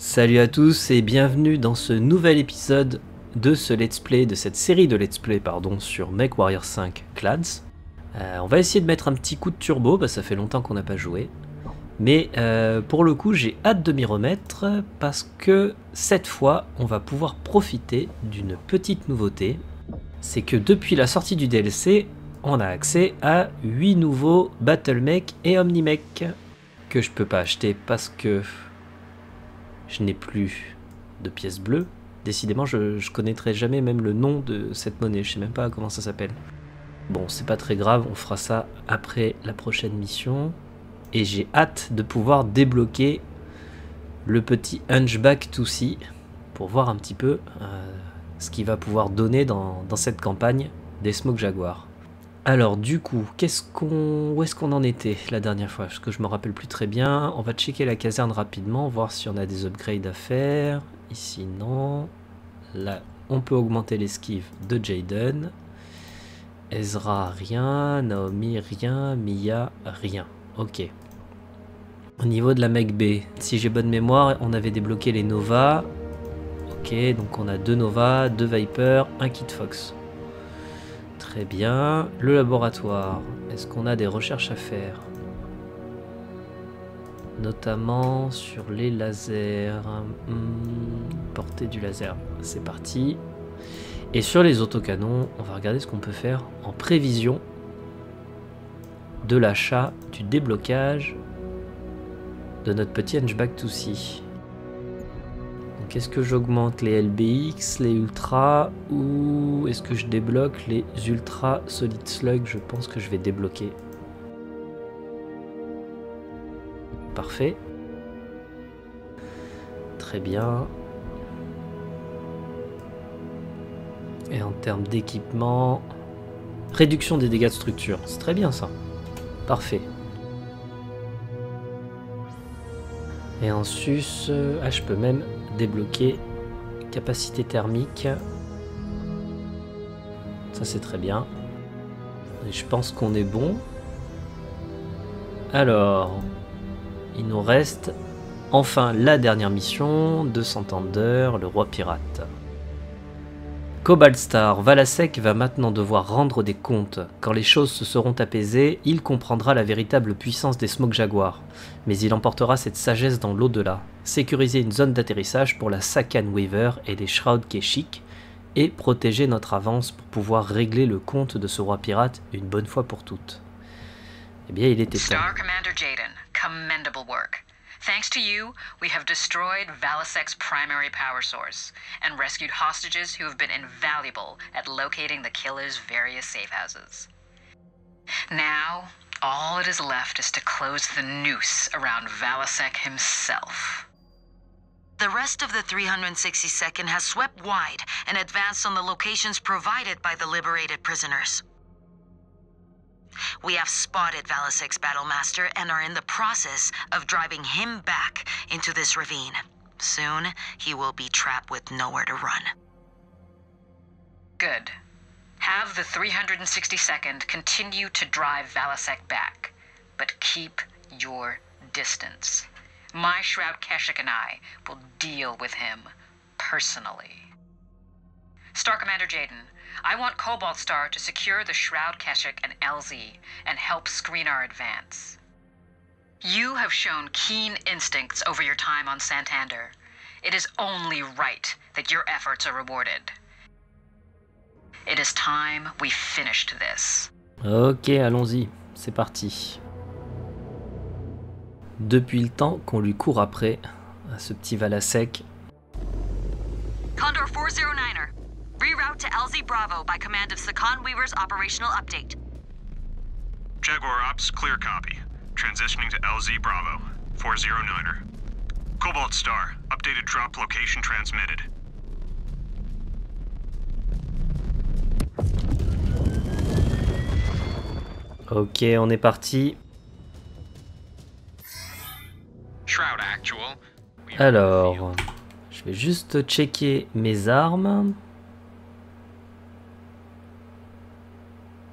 Salut à tous et bienvenue dans ce nouvel épisode de ce let's play, de cette série de let's play sur MechWarrior 5 Clans. On va essayer de mettre un petit coup de turbo, parce que ça fait longtemps qu'on n'a pas joué. Mais pour le coup j'ai hâte de m'y remettre parce que cette fois on va pouvoir profiter d'une petite nouveauté. C'est que depuis la sortie du DLC, on a accès à 8 nouveaux BattleMech et OmniMech que je peux pas acheter parce que je n'ai plus de pièces bleues. Décidément, je connaîtrai jamais même le nom de cette monnaie. Je sais même pas comment ça s'appelle. Bon, c'est pas très grave, on fera ça après la prochaine mission. Et j'ai hâte de pouvoir débloquer le petit Hunchback 2C pour voir un petit peu ce qu'il va pouvoir donner dans cette campagne des Smoke Jaguar. Alors du coup, où est-ce qu'on en était la dernière fois? Parce que je me rappelle plus très bien. On va checker la caserne rapidement, voir si on a des upgrades à faire. Ici non. Là, on peut augmenter l'esquive de Jaden. Ezra, rien. Naomi, rien. Mia, rien. Ok. Au niveau de la Mech B, si j'ai bonne mémoire, on avait débloqué les Nova. Ok, donc on a 2 Nova, 2 Viper, un Kit Fox. Très bien. Le laboratoire, est-ce qu'on a des recherches à faire? Notamment sur les lasers. Portée du laser, c'est parti. Et sur les autocanons, on va regarder ce qu'on peut faire en prévision de l'achat, du déblocage de notre petit Hunchback 2C. Donc est-ce que j'augmente les LBX, les Ultra, ou est-ce que je débloque les Ultra Solid Slug? Je pense que je vais débloquer. Parfait. Très bien. Et en termes d'équipement, réduction des dégâts de structure, c'est très bien ça. Parfait. Et en sus, je peux même débloquer capacité thermique. Ça c'est très bien. Et je pense qu'on est bon. Alors, il nous reste enfin la dernière mission de Santander, le roi pirate. Cobalt Star, Valasek va maintenant devoir rendre des comptes. Quand les choses se seront apaisées, il comprendra la véritable puissance des Smoke Jaguar. Mais il emportera cette sagesse dans l'au-delà. Sécuriser une zone d'atterrissage pour la Sakan Weaver et les Shroud Keshik, et protéger notre avance pour pouvoir régler le compte de ce roi pirate une bonne fois pour toutes. Eh bien, il était temps. Star Commander Jaden, commendable work. Thanks to you, we have destroyed Valasek's primary power source and rescued hostages who have been invaluable at locating the killer's various safe houses. Now, all that is left is to close the noose around Valasek himself. The rest of the 362nd has swept wide and advanced on the locations provided by the liberated prisoners. We have spotted Valasek's Battlemaster and are in the process of driving him back into this ravine. Soon, he will be trapped with nowhere to run. Good. Have the 362nd continue to drive Valasek back, but keep your distance. My Shroud Keshik and I will deal with him personally. Star Commander Jaden, I want Cobalt Star to secure the Shroud Keshik and LZ and help screen our advance. You have shown keen instincts over your time on Santander. It is only right that your efforts are rewarded. It is time we finished this. Ok, allons-y, c'est parti. Depuis le temps qu'on lui court après, à ce petit Valasek. Condor 409er. Reroute to LZ Bravo by command of Sakan Weaver's operational update. Jaguar Ops, clear copy. Transitioning to LZ Bravo, 409er. Cobalt Star, updated drop location transmitted. Ok, on est parti. Shroud Actual. Alors, je vais juste checker mes armes.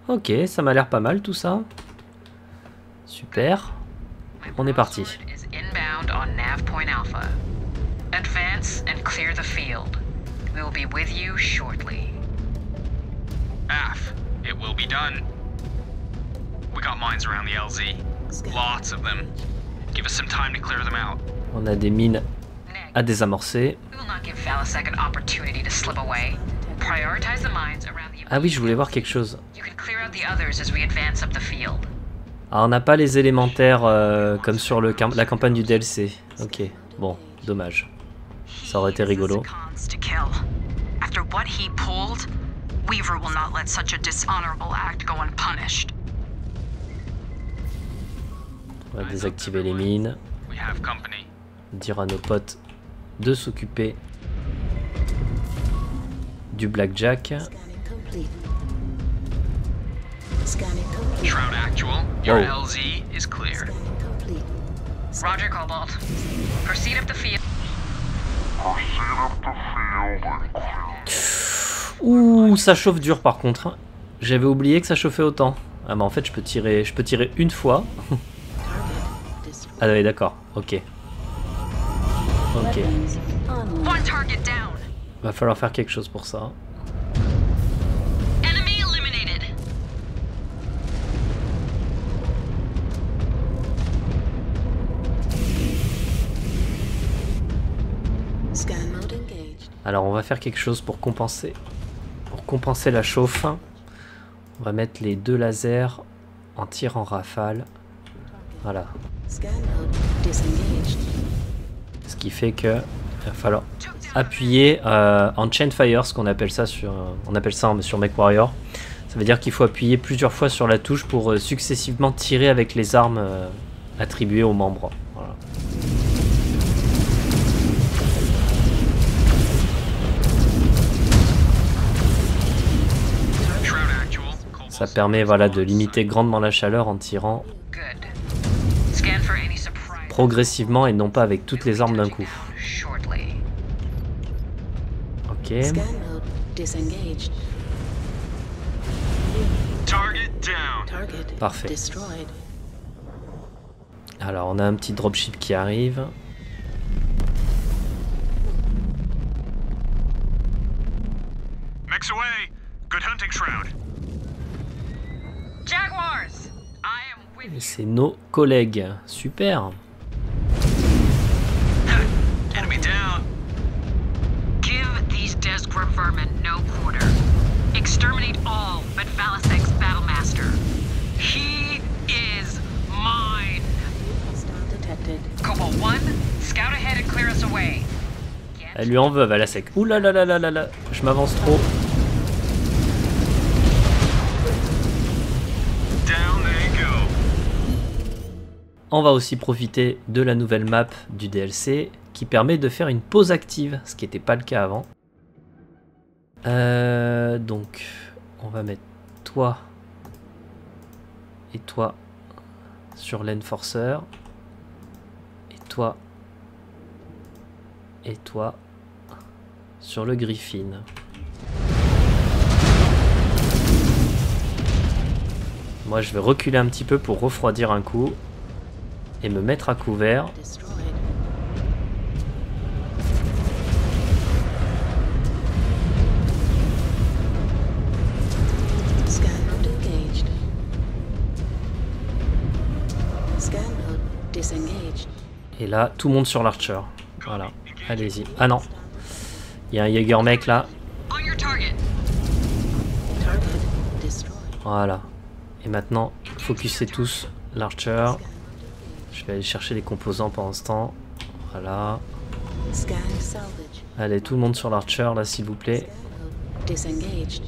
Ok, ça m'a l'air pas mal tout ça. Super. On est parti. Inbound on Nav Point Alpha. Advance and clear the field. We will be with you shortly. Af, it will be done. We got mines around the LZ. Lots of them. Give us some time to clear them out. On a des mines à désamorcer. We will not give Valasek an opportunity to slip away. Prioritize the mines around the... Ah oui, je voulais voir quelque chose. You can clear out the others as we advance up the field. Ah, on n'a pas les élémentaires comme sur la campagne du DLC. Ok, bon, dommage. Ça aurait été rigolo. After what he pulled, Weaver will not let such a dishonorable act go unpunished. On va désactiver les mines. We have company. Dire à nos potes de s'occuper du blackjack. Shroud Actual, your Whoa. LZ is clear. Roger, Cobalt. Proceed up the field. Ouh, ça chauffe dur par contre. Hein. J'avais oublié que ça chauffait autant. Ah bah en fait je peux tirer une fois. Ah oui d'accord, ok. Ok. One target down. Va falloir faire quelque chose pour ça. Enemy eliminated. Scan mode engaged. Alors on va faire quelque chose pour compenser. Pour compenser la chauffe. On va mettre les 2 lasers en tir en rafale. Voilà. Scan mode disengaged. Ce qui fait que il va falloir appuyer en chain fire, ce qu'on appelle ça sur MechWarrior. Ça veut dire qu'il faut appuyer plusieurs fois sur la touche pour successivement tirer avec les armes attribuées aux membres. Voilà. Shroud Actual, Cobalt. Ça permet voilà, de limiter grandement la chaleur en tirant Good. Scan for any surprise. progressivement et non pas avec toutes les armes d'un coup. Down shortly. Ok. Scan mode disengaged. Target down. Target Parfait. destroyed. Alors on a un petit dropship qui arrive. Mechs away! Good hunting, Shroud. Jaguars! I am with Et you. c'est nos collègues. Super. Enemy down. Give these Desgro vermin no quarter. Exterminate all but Valasek's Battlemaster. He is mine. Hostile detected. Cobalt 1, scout ahead and clear us away. Elle lui en veut, à la sec. Ouh là là là là là là. Je m'avance trop. Down they go. On va aussi profiter de la nouvelle map du DLC qui permet de faire une pause active, ce qui n'était pas le cas avant. Donc, on va mettre toi et toi sur l'Enforcer et toi sur le Griffin. Moi, je vais reculer un petit peu pour refroidir un coup et me mettre à couvert. Destroyed. Scan mode engaged. Scan mode disengaged. Et là, tout le monde sur l'Archer. Voilà, allez-y. Ah non, il y a un Jägermech là. On your target. Target destroyed. Voilà. Et maintenant, focussez tous l'Archer. Je vais aller chercher les composants pendant ce temps. Voilà. Scan salvage. Allez, tout le monde sur l'Archer là, s'il vous plaît. Scan mode disengaged.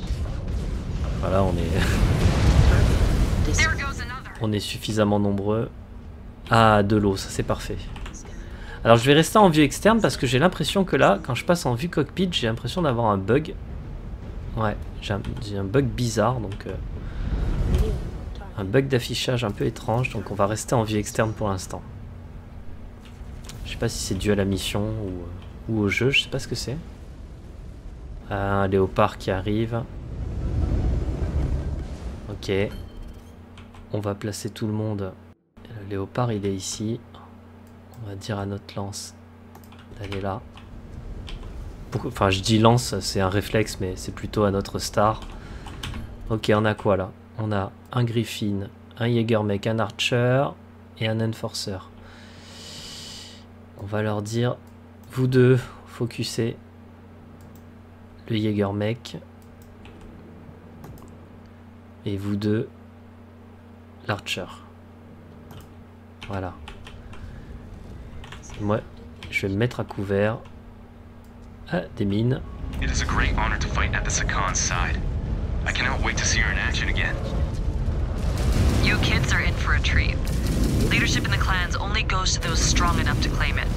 Voilà, on est, Target There destroyed. goes another. on est suffisamment nombreux. Ah, de l'eau, ça c'est parfait. Alors je vais rester en vue externe parce que j'ai l'impression que là, quand je passe en vue cockpit, j'ai l'impression d'avoir un bug. Ouais, j'ai un bug bizarre, donc un bug d'affichage un peu étrange, donc on va rester en vue externe pour l'instant. Je sais pas si c'est dû à la mission ou au jeu, je sais pas ce que c'est. Un léopard qui arrive. Ok. On va placer tout le monde. Le léopard il est ici. On va dire à notre lance d'aller là. Enfin, je dis lance, c'est un réflexe, mais c'est plutôt à notre star. Ok, on a quoi là? On a un Griffin, un Jägermech, un Archer et un Enforcer. On va leur dire, vous deux, focussez le Jägermech. Et vous deux, l'Archer. Voilà. Et moi, je vais me mettre à couvert. Ah, des mines. It is a great honor to fight at the Sakan's side. I cannot wait to see her in action again. You kids are in for a treat. Leadership in the clans only goes to those strong enough to claim it.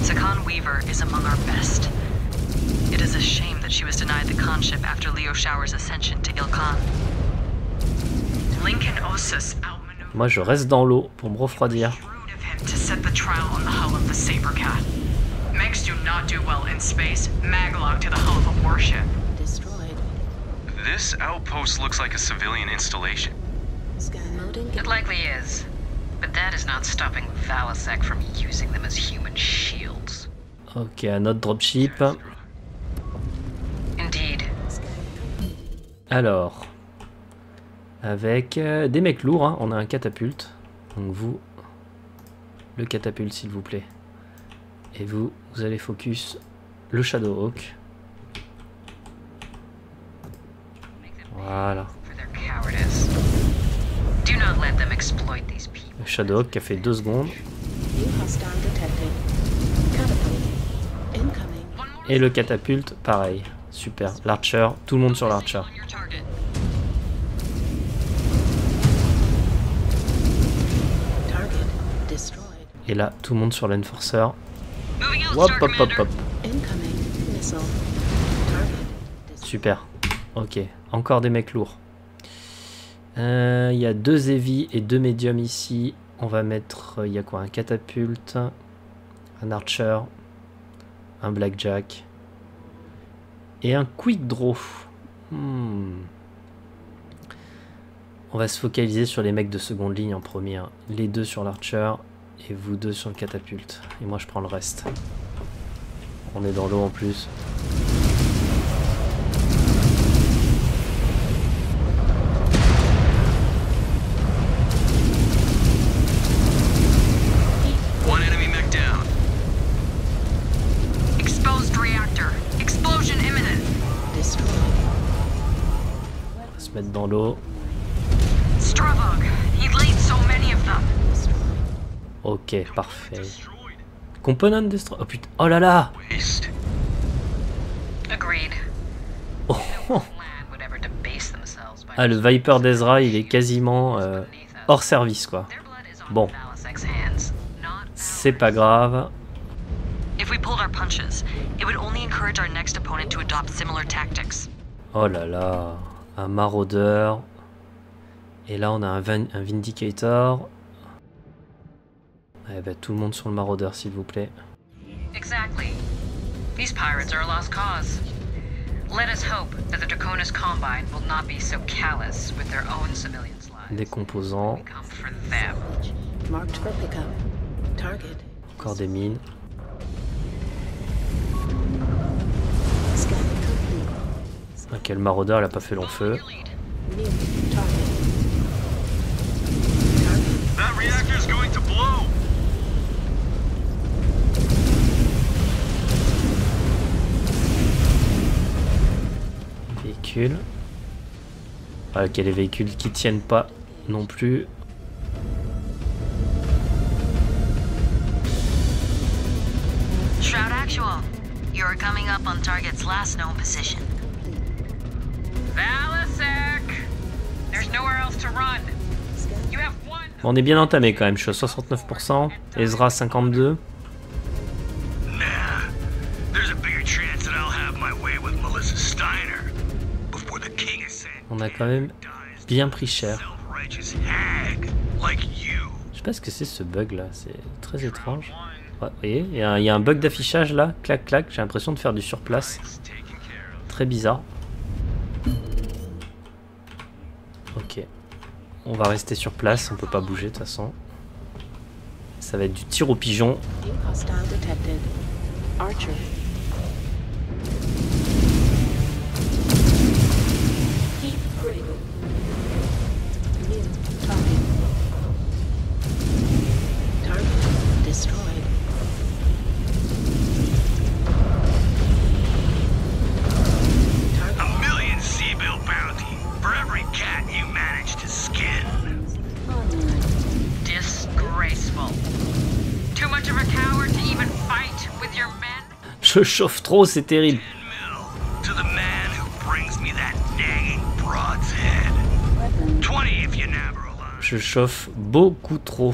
Sakan Weaver is among our best. It is a shame that she was denied the khanship after Leo Shower's ascension to Ilkhan. Lincoln Ossus outmaneuvered. Moi, je reste dans l'eau pour me refroidir. Shrewd of him to set the trial on the hull of the Sabercat. Megs do not do well in space. Maglog to the hull of a warship. Destroyed. This outpost looks like a civilian installation. Scan mode It engaged. likely is. But that is not stopping Valasek from using them as human shields. Ok, un autre dropship. Indeed. Alors, avec des mecs lourds, hein, on a un catapulte. Donc vous, le catapulte s'il vous plaît. Et vous, vous allez focus le Shadowhawk. Voilà. For their cowardice. Do not let them exploit these people. Le Shadowhawk qui a fait 2 secondes. New hostile detected. Catapult. Incoming. Et le catapulte, pareil. Super. L'Archer, tout le monde sur l'Archer. On your target. Target destroyed. Et là, tout le monde sur l'Enforcer. Moving out, Hop, Star hop, hop, Commander. hop. Incoming missile. Target destroyed. Super. Ok. Encore des mecs lourds. Il y a 2 heavy et 2 medium ici. On va mettre... Il y a quoi? Un catapulte. Un Archer. Un Blackjack. Et un Quick Draw. On va se focaliser sur les mecs de seconde ligne en premier. Hein. Les 2 sur l'Archer. Et vous 2 sur le catapulte. Et moi je prends le reste. On est dans l'eau en plus. One enemy mech down. Exposed reactor. Explosion imminent. Destroyed. On va se mettre dans l'eau. Stravog. He laid so many of them. Destroyed. Ok, parfait. Component destroy. Oh putain. Oh là là. Waste. Agreed. Oh. No clan would ever debase themselves by Ah, le Viper d'Ezra, il est quasiment hors service, quoi. Their blood is Bon. on Valasek's hands, not C'est pas grave. If we pulled our punches, it would only encourage our next opponent to adopt similar tactics. Oh là là. Un maraudeur. Et là, on a un Vindicator. Eh ben, tout le monde sur le maraudeur, s'il vous plaît. exactly. These pirates are a lost cause. Let us hope that the Draconis Combine will not be so callous with their own civilians' lives. Des composants. We come for them. Marked for pickup. Target. Encore des mines. Scan complete. Ok, le maraudeur, il a pas fait long feu. New target. Target. That reactor's going to blow. Véhicule. Ah, ok, les véhicules qui tiennent pas non plus. Shroud Actual, you're coming up on target's last known position. Valasek! There's nowhere else to run. You have one. Bon, on est bien entamé quand même. Je suis à 69%. Ezra 52. Nah. There's a bigger chance that I'll have my way with Melissa Steiner before the king is On a quand même bien pris cher. self-righteous hag like you. Je sais pas ce que c'est ce bug là. C'est très étrange. Ouais, vous voyez, il y a un bug d'affichage là. Clac, clac. J'ai l'impression de faire du surplace. Très bizarre. Ok. On va rester sur place. On peut pas bouger de toute façon. Ça va être du tir au pigeon. New hostile detected. Archer. Je chauffe trop, c'est terrible. To the man who brings me that danging broad's head. 20 if you never alive. Je chauffe beaucoup trop.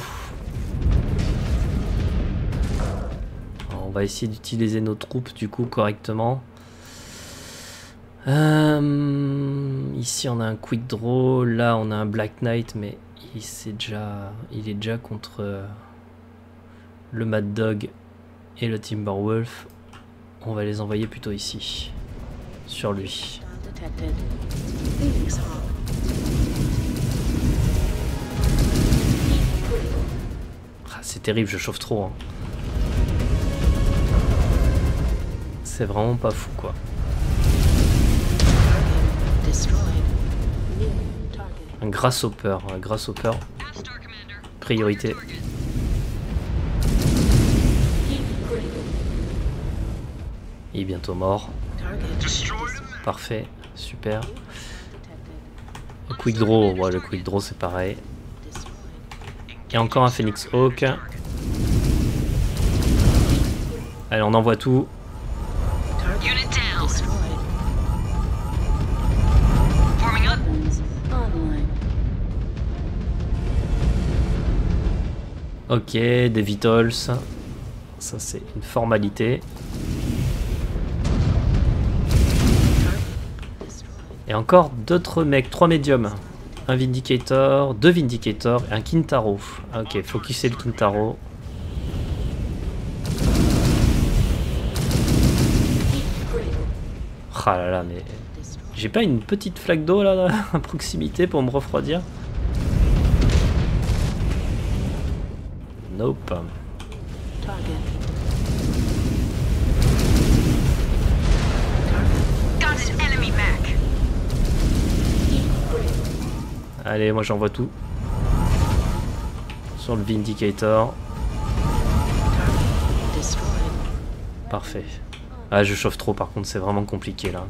Alors, on va essayer d'utiliser nos troupes du coup correctement. Ici on a un quick draw, là on a un Black Knight, mais il est déjà contre le Mad Dog et le Timberwolf. On va les envoyer plutôt ici, sur lui. Detected. Phoenix Hall. Ah, c'est terrible, je chauffe trop. Hein. C'est vraiment pas fou quoi. Destroyed. New target. Un grasshopper, priorité. Il est bientôt mort. Target. Parfait, super. Le quick draw, ouais, le quick draw c'est pareil. Et encore un Phoenix Hawk. Allez, on envoie tout. Unit down. Destroyed. Forming up. Weapons online. Ok, des Vitals. Ça c'est une formalité. Et encore d'autres mecs, 3 médiums. Un Vindicator, 2 Vindicators et un Kintaro. Ah, ok, focuser le Kintaro. Ah là là, mais j'ai pas une petite flaque d'eau là à proximité pour me refroidir? Nope. Target. Got an enemy back. Allez, moi j'envoie tout. Sur le Vindicator. Destroyed. Parfait. Ah, je chauffe trop par contre, c'est vraiment compliqué là.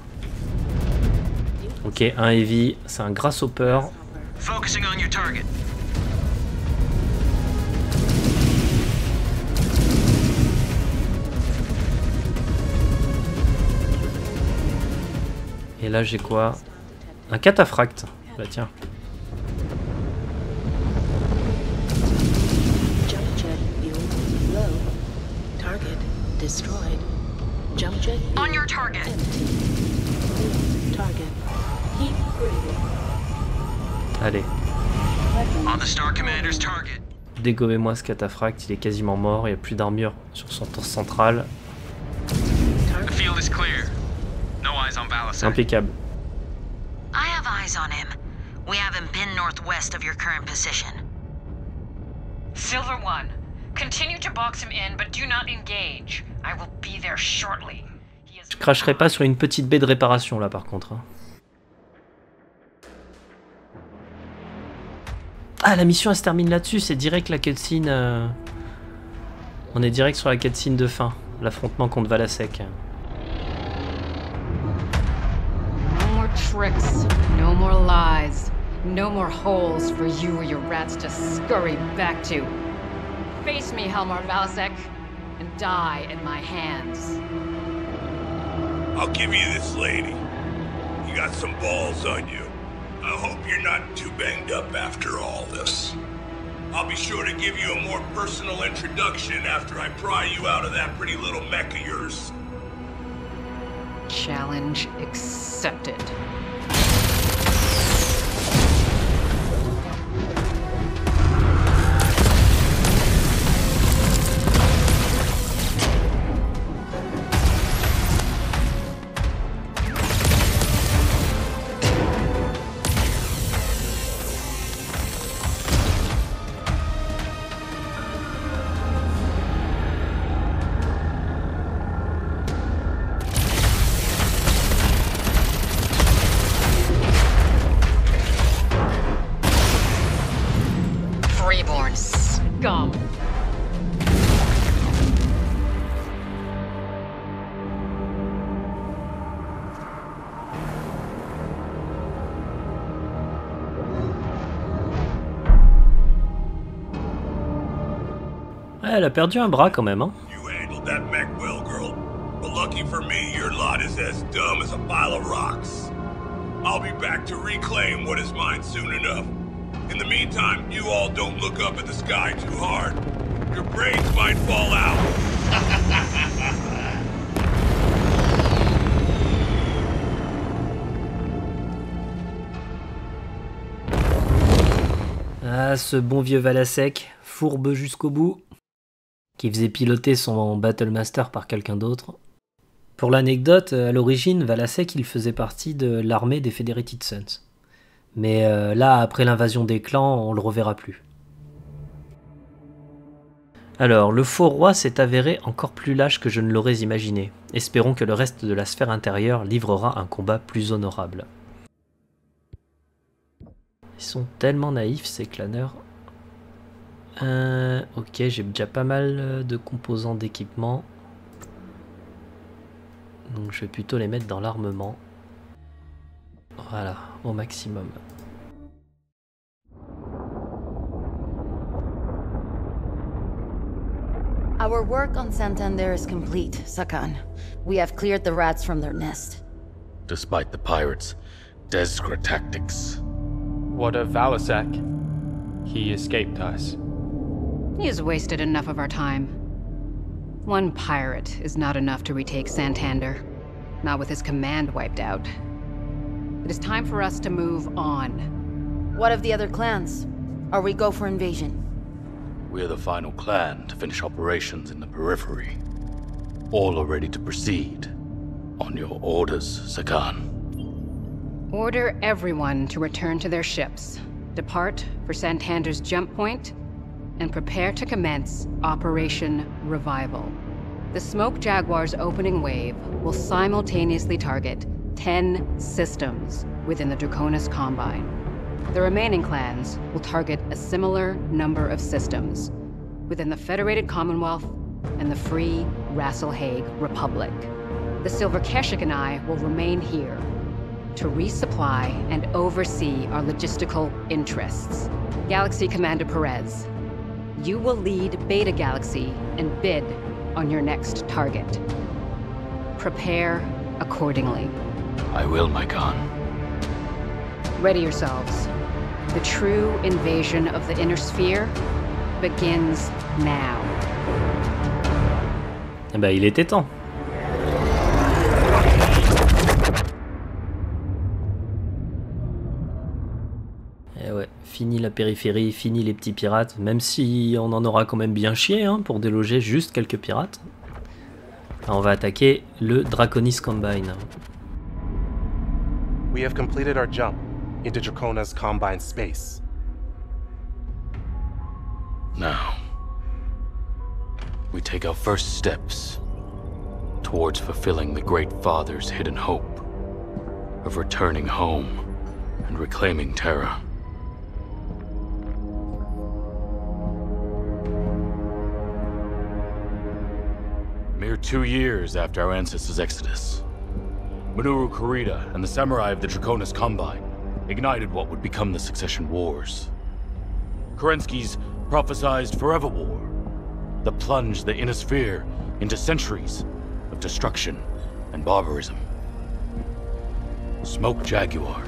Ok, un Heavy, c'est un Grasshopper. Focusing on your target. Et là j'ai quoi? Un Cataphracte. Bah tiens. Jump jet fuel low. Target destroyed. Jump jet fuel On your target. empty. New target. Heat critical. Allez, On the Star Commander's target. dégommez-moi ce Cataphracte, il est quasiment mort, il n'y a plus d'armure sur son tour central. The field is clear. No eyes on C'est Valasek. impeccable. I have eyes on him. We have him pinned northwest of your current position. Silver One, continue to box him in, but do not engage. I will be there shortly. He is... Je cracherai pas sur une petite baie de réparation là par contre. Hein. Ah, la mission elle se termine là-dessus, c'est direct la cutscene. On est direct sur la cutscene de fin, l'affrontement contre Valasek. No more tricks, no more lies, no more holes for you or your rats to scurry back to. Face me, Helmar Valasek, and die in my hands. I'll give you this, lady. You got some balls on you. I hope you're not too banged up after all this. I'll be sure to give you a more personal introduction after I pry you out of that pretty little mech of yours. Challenge accepted. Freeborn scum. Ouais, elle a perdu un bras quand même. Hein. You handled that mech well, girl. But for me, your lot is as dumb as a pile of rocks. I'll be back to reclaim what is mine soon enough. In the meantime, you all don't look up at the sky too hard. Your brains might fall out. Ah, ce bon vieux Valasek, fourbe jusqu'au bout, qui faisait piloter son Battlemaster par quelqu'un d'autre. Pour l'anecdote, à l'origine, Valasek il faisait partie de l'armée des Federated Sons. Mais là, après l'invasion des clans, on le reverra plus. Alors, le faux roi s'est avéré encore plus lâche que je ne l'aurais imaginé. Espérons que le reste de la sphère intérieure livrera un combat plus honorable. Ils sont tellement naïfs, ces claneurs. Ok, j'ai déjà pas mal de composants d'équipement. Donc je vais plutôt les mettre dans l'armement. Voilà, au maximum. Our work on Santander is complete, Sakan. We have cleared the rats from their nest. Despite the pirates' desperate tactics. What of Valasek? He escaped us. He has wasted enough of our time. One pirate is not enough to retake Santander. Not with his command wiped out. It is time for us to move on. What of the other clans? Are we go for invasion? We're the final clan to finish operations in the periphery. All are ready to proceed. On your orders, Sakan. Order everyone to return to their ships, depart for Santander's jump point, and prepare to commence Operation Revival. The Smoke Jaguar's opening wave will simultaneously target 10 systems within the Draconis Combine. The remaining clans will target a similar number of systems within the Federated Commonwealth and the Free Rasselhague Republic. The Silver Keshik and I will remain here to resupply and oversee our logistical interests. Galaxy Commander Perez, you will lead Beta Galaxy and bid on your next target. Prepare accordingly. I will, my Khan. Ready yourselves. The true invasion of the Inner Sphere begins now. Eh ben, il était temps. Eh ouais, fini la périphérie, fini les petits pirates, même si on en aura quand même bien chié hein, pour déloger juste quelques pirates. Alors on va attaquer le Draconis Combine. We have completed our jump into Dracona's Combine space. Now, we take our first steps towards fulfilling the Great Father's hidden hope of returning home and reclaiming Terra. Mere 2 years after our ancestors' exodus, Minoru Kurita and the samurai of the Draconis Combine ignited what would become the Succession Wars. Kerensky's prophesized forever war that plunged the Inner Sphere into centuries of destruction and barbarism. Smoke Jaguar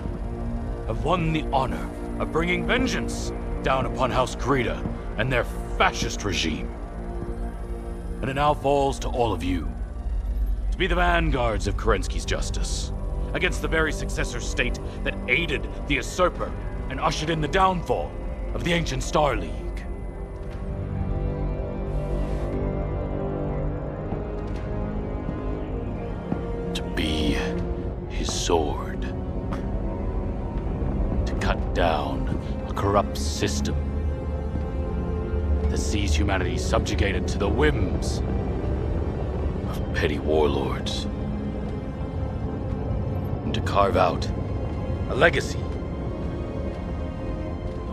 have won the honor of bringing vengeance down upon House Kurita and their fascist regime. And it now falls to all of you to be the vanguards of Kerensky's justice against the very successor state that aided the usurper and ushered in the downfall of the ancient Star League. To be his sword. To cut down a corrupt system that sees humanity subjugated to the whims of petty warlords. And to carve out a legacy that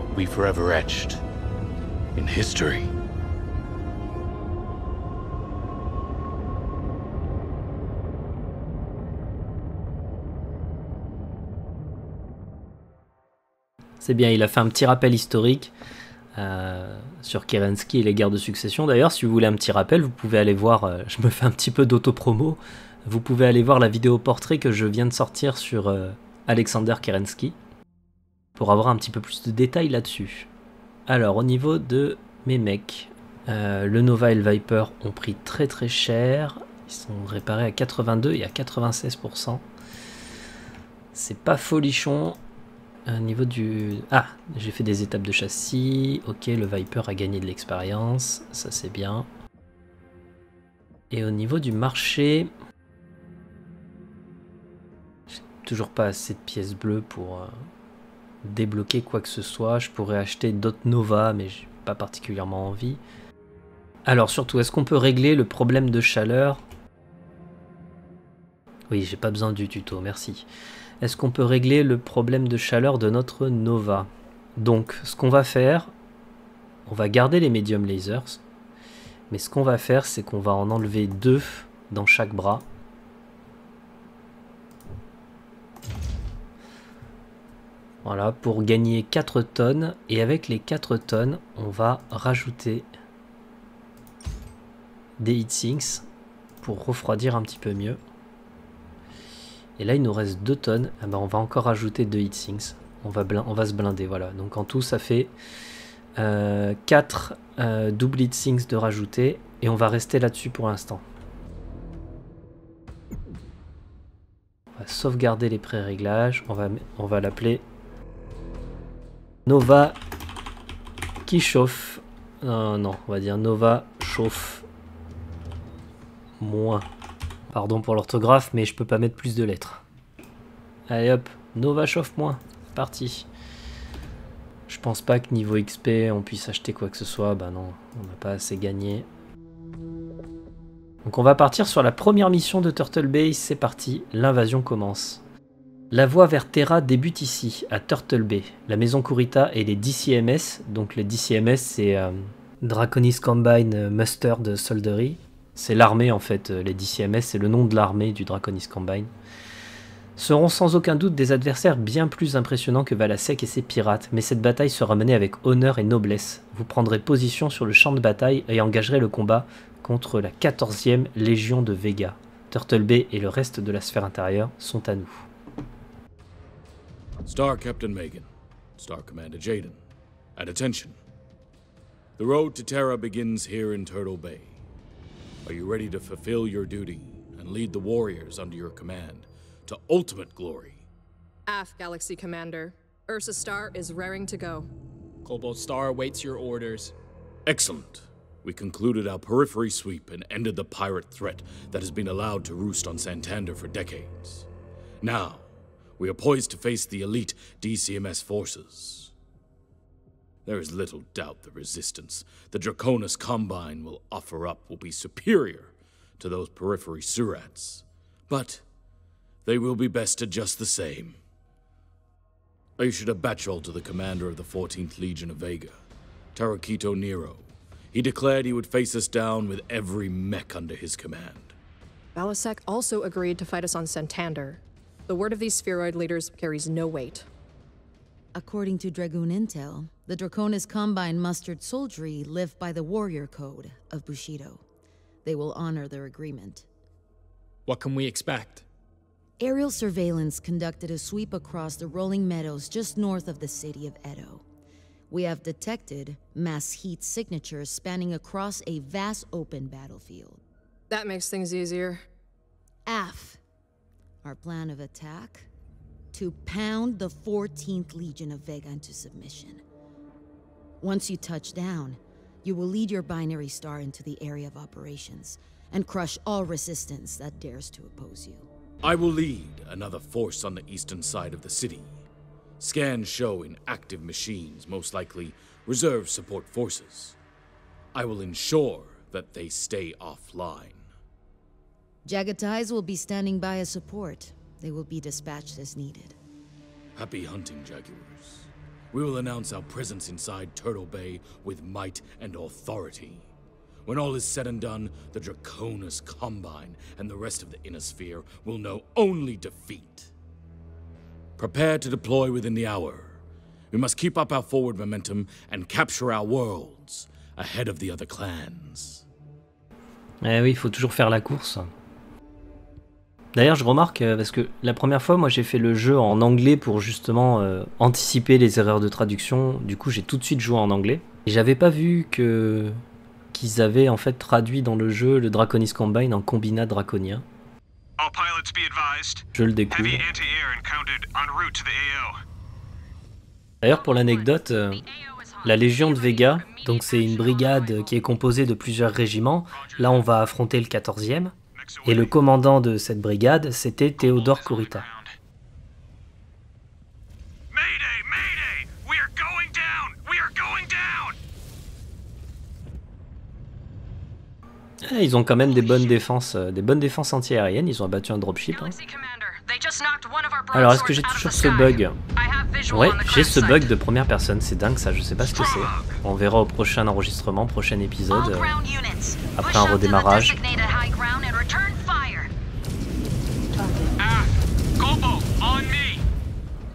will be forever etched in history. C'est bien, il a fait un petit rappel historique sur Kerensky et les guerres de succession. D'ailleurs, si vous voulez un petit rappel, vous pouvez aller voir, je me fais un petit peu d'auto-promo, vous pouvez aller voir la vidéo portrait que je viens de sortir sur Alexander Kerensky pour avoir un petit peu plus de détails là-dessus. Alors, au niveau de mes mecs, le Nova et le Viper ont pris très très cher. Ils sont réparés à 82 et à 96%. C'est pas folichon. Au niveau du... Ah, j'ai fait des étapes de châssis. Ok, le Viper a gagné de l'expérience. Ça, c'est bien. Et au niveau du marché... J'ai toujours pas assez de pièces bleues pour débloquer quoi que ce soit. Je pourrais acheter d'autres Nova, mais j'ai pas particulièrement envie. Alors, surtout, est-ce qu'on peut régler le problème de chaleur? Oui, j'ai pas besoin du tuto, merci. Est-ce qu'on peut régler le problème de chaleur de notre Nova? Donc, ce qu'on va faire, on va garder les medium lasers, mais ce qu'on va faire, c'est qu'on va en enlever 2 dans chaque bras. Voilà, pour gagner 4 tonnes, et avec les 4 tonnes, on va rajouter des heatsinks pour refroidir un petit peu mieux. Et là, il nous reste 2 tonnes. Ah ben, on va encore rajouter 2 heatsinks. On va se blinder, voilà. Donc en tout, ça fait 4 double heatsinks de rajouter. Et on va rester là-dessus pour l'instant. On va sauvegarder les pré-réglages. On va l'appeler Nova qui chauffe. Non, on va dire Nova chauffe moins. Pardon pour l'orthographe, mais je peux pas mettre plus de lettres. Allez hop, Nova chauffe moins. C'est parti. Je pense pas que niveau XP on puisse acheter quoi que ce soit. Bah non, on n'a pas assez gagné. Donc on va partir sur la première mission de Turtle Bay. C'est parti, l'invasion commence. La voie vers Terra débute ici, à Turtle Bay. La maison Kurita et les DCMS. Donc les DCMS c'est Draconis Combine Mustard Soldiery. C'est l'armée en fait, les DCMS, c'est le nom de l'armée du Draconis Combine. Seront sans aucun doute des adversaires bien plus impressionnants que Valasek et ses pirates, mais cette bataille sera menée avec honneur et noblesse. Vous prendrez position sur le champ de bataille et engagerez le combat contre la 14e Légion de Vega. Turtle Bay et le reste de la sphère intérieure sont à nous. Star Captain Megan, Star Commander Jaden, and attention. The road to Terra begins here in Turtle Bay. Are you ready to fulfill your duty and lead the warriors under your command to ultimate glory? AF, Galaxy Commander. Ursa Star is raring to go. Cobalt Star awaits your orders. Excellent. We concluded our periphery sweep and ended the pirate threat that has been allowed to roost on Santander for decades. Now, we are poised to face the elite DCMS forces. There is little doubt the resistance the Draconis Combine will offer up will be superior to those periphery Surats. But they will be bested just the same. I issued a batchel to the commander of the 14th Legion of Vega, Tarakito Nero. He declared he would face us down with every mech under his command. Valasek also agreed to fight us on Santander. The word of these spheroid leaders carries no weight. According to Dragoon Intel, the Draconis Combine mustered soldiery live by the warrior code of Bushido. They will honor their agreement. What can we expect? Aerial surveillance conducted a sweep across the rolling meadows just north of the city of Edo. We have detected mass heat signatures spanning across a vast open battlefield. That makes things easier. AF. Our plan of attack? To pound the 14th Legion of Vega into submission. Once you touch down, you will lead your binary star into the area of operations and crush all resistance that dares to oppose you. I will lead another force on the eastern side of the city. Scans show inactive machines, most likely reserve support forces. I will ensure that they stay offline. Jagatais will be standing by as support. They will be dispatched as needed. Happy hunting, Jaguars. We will announce our presence inside Turtle Bay with might and authority. When all is said and done, the Draconis Combine and the rest of the Inner Sphere will know only defeat. Prepare to deploy within the hour. We must keep up our forward momentum and capture our worlds ahead of the other clans. Eh oui, il faut toujours faire la course. D'ailleurs, je remarque, parce que la première fois, moi j'ai fait le jeu en anglais pour justement anticiper les erreurs de traduction. Du coup, j'ai tout de suite joué en anglais. Et j'avais pas vu qu'ils avaient en fait traduit dans le jeu le Draconis Combine en Combina Draconia. Je le découvre. D'ailleurs, pour l'anecdote, la Légion de Vega, donc c'est une brigade qui est composée de plusieurs régiments. Là, on va affronter le 14e. Et le commandant de cette brigade, c'était Théodore Kurita. Ah, ils ont quand même des bonnes défenses anti-aériennes. Ils ont abattu un dropship. Hein. Alors, est-ce que j'ai toujours ce bug? Ouais, j'ai ce bug de première personne. C'est dingue ça, je sais pas ce que c'est. On verra au prochain enregistrement, prochain épisode, après un redémarrage.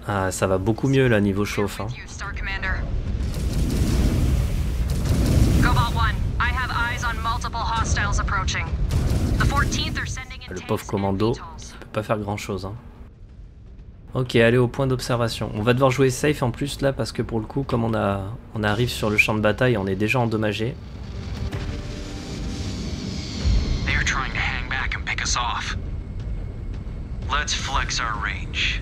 Ah, ça va beaucoup mieux là, niveau chauffe. Hein. Le pauvre commando, il peut pas faire grand chose. Hein. Ok, allez au point d'observation. On va devoir jouer safe en plus là parce que pour le coup, comme on arrive sur le champ de bataille, on est déjà endommagé. Let's flex our range.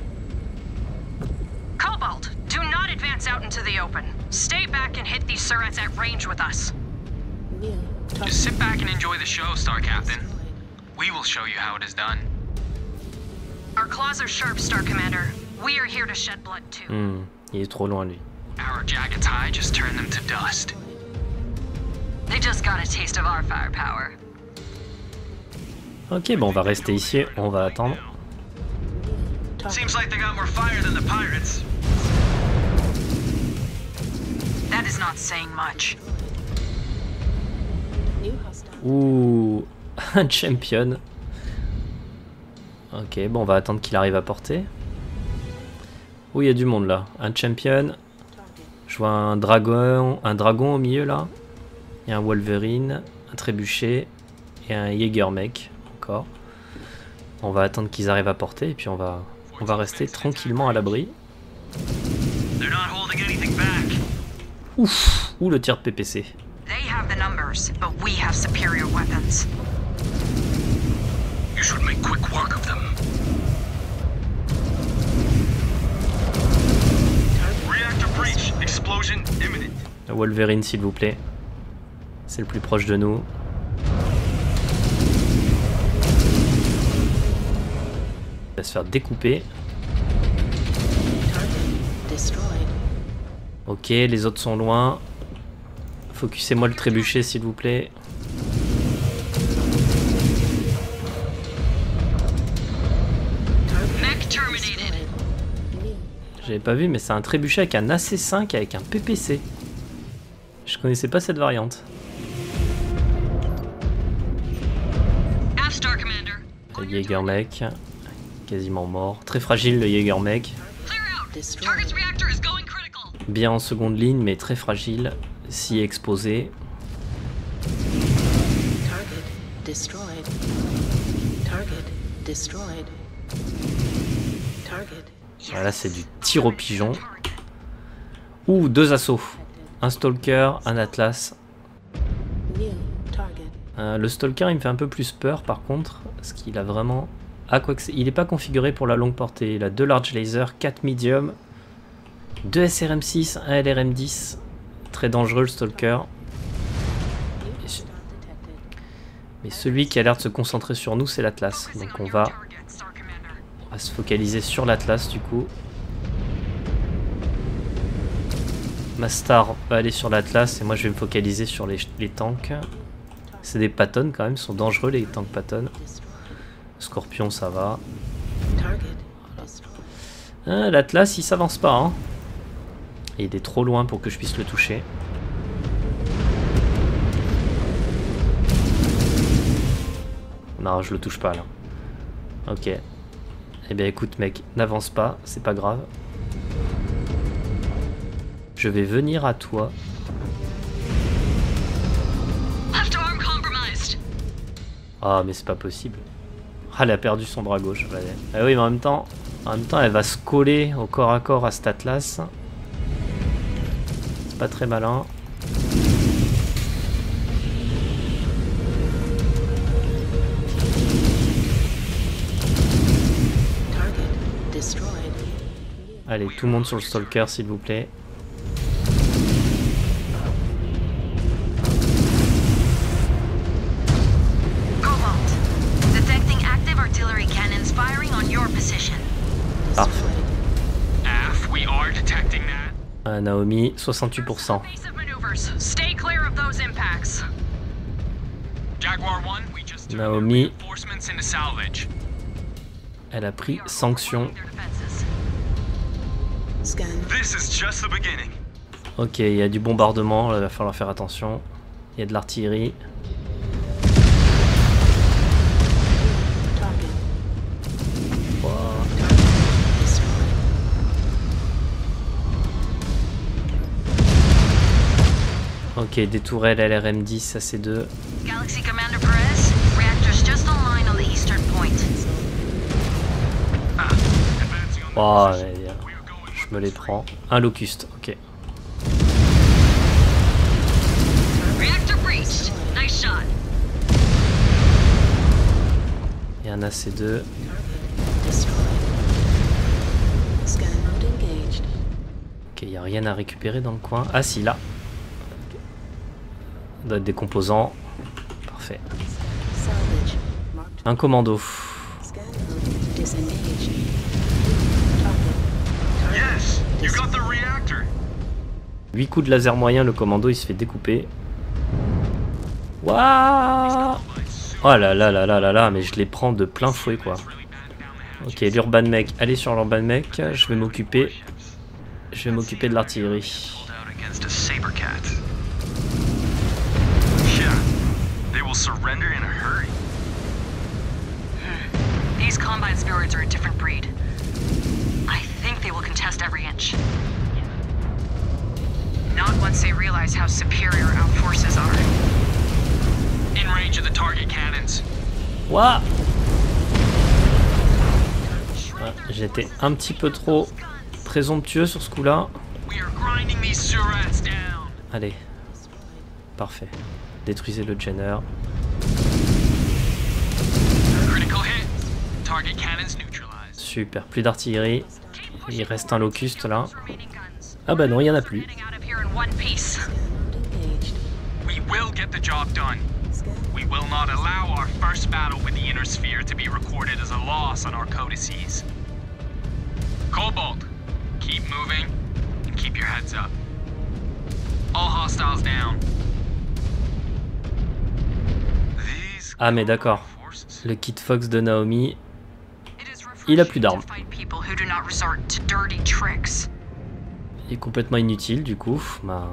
Cobalt, do not advance out into the open. Stay back and hit these turrets at range with us. Just sit back and enjoy the show, Star Captain. We will show you how it is done. Our claws are sharp, Star Commander. We are here to shed blood too. Il est trop loin lui. Our Jagatai just turned them to dust. They just got a taste of our firepower. Ok, bon, on va rester ici, on va attendre. Seems like they got more fire than the pirates. That is not saying much. Ouh, un champion. Ok, bon, on va attendre qu'il arrive à portée. Ouh, il y a du monde là. Un champion. Je vois un dragon au milieu là. Il y a un Wolverine, un trébuchet et un Jägermech encore. On va attendre qu'ils arrivent à portée et puis on va rester tranquillement à l'abri. Ouf, ou le tir de PPC. They have the numbers, but we have superior weapons. You should make quick work of them. Reactor breach, explosion imminent. Wolverine, s'il vous plaît. C'est le plus proche de nous. Il va se faire découper. Ok, les autres sont loin. Focussez-moi le trébuchet, s'il vous plaît. J'avais pas vu, mais c'est un trébuchet avec un AC5 avec un PPC. Je connaissais pas cette variante. Le Jägermech, quasiment mort. Très fragile le Jägermech. Bien en seconde ligne, mais très fragile, si exposé. Voilà, c'est du tir au pigeon. Ouh, 2 assauts. Un Stalker, un Atlas. Le Stalker, il me fait un peu plus peur par contre, parce qu'il a vraiment... Ah, quoi que il n'est pas configuré pour la longue portée. Il a 2 large lasers, 4 medium, 2 SRM6, 1 LRM10. Très dangereux le Stalker. Mais celui qui a l'air de se concentrer sur nous, c'est l'Atlas. Donc on va se focaliser sur l'Atlas du coup. Ma star va aller sur l'Atlas et moi je vais me focaliser sur les tanks. C'est des Patton quand même, ils sont dangereux les tanks Patton. Scorpion ça va. Ah, l'Atlas il s'avance pas hein. Et il est trop loin pour que je puisse le toucher. Non, je le touche pas là. Ok. Eh bien écoute mec, n'avance pas, c'est pas grave. Je vais venir à toi. Ah mais c'est pas possible. Ah, elle a perdu son bras gauche. Ah oui, mais en même temps, elle va se coller au corps à corps à cet Atlas. C'est pas très malin. Allez, tout le monde sur le Stalker, s'il vous plaît. Parfait. Naomi, 68%. Naomi, elle a pris sanction. Ok, il y a du bombardement, là, il va falloir faire attention. Il y a de l'artillerie. Ok, des tourelles LRM-10, ça c'est 2. Galaxy Commander Perez, reactors just online on the eastern point. Oh, je me les prends. Un Locust, ok. Reactor breached. Nice shot. Et un AC2. Ok, il n'y a rien à récupérer dans le coin. Ah si, là. Ça doit être des composants. Parfait. Un commando. 8 coups de laser moyen, le commando il se fait découper. Waouh! Oh là là là là là là, mais je les prends de plein fouet quoi. Ok, l'Urban Mech, allez sur l'Urban Mech, je vais m'occuper de l'artillerie. These Combine spheroids are a different breed. I think they will contest every inch. Not once they realize how superior our forces are. In range of the target cannons. Waouh! Ouais, j'étais un petit peu trop présomptueux sur ce coup-là. Allez, parfait. Détruisez le Jenner. Super, plus d'artillerie. Il reste un Locust là. Ah bah non, il n'y en a plus. We will get the job done. We will not allow our first battle with the Inner Sphere to be recorded as a loss on our codices. Cobalt, keep moving and keep your heads up. All hostiles down. Ah mais d'accord. Le Kit Fox de Naomi, il a plus d'armes. Il est complètement inutile du coup. Bah,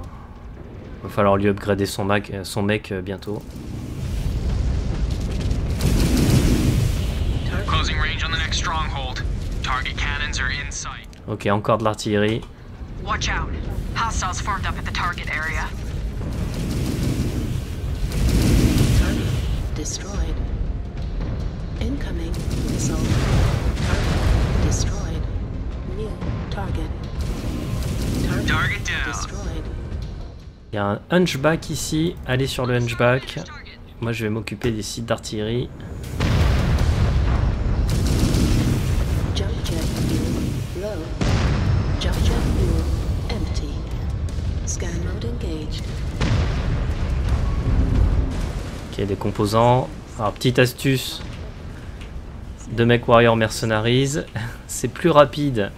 va falloir lui upgrader son mec bientôt. Ok, encore de l'artillerie. Watch out. Hostiles formed up at the target area. Destroyed. Incoming missile. Target destroyed. New target. Target down. Destroyed. Il y a un hunchback ici. Allez sur le hunchback. Moi je vais m'occuper des sites d'artillerie. Jump jet fuel low. Jump jet fuel empty. Scan mode engaged. Ok, des composants. Alors petite astuce de MechWarrior Mercenaries, c'est plus rapide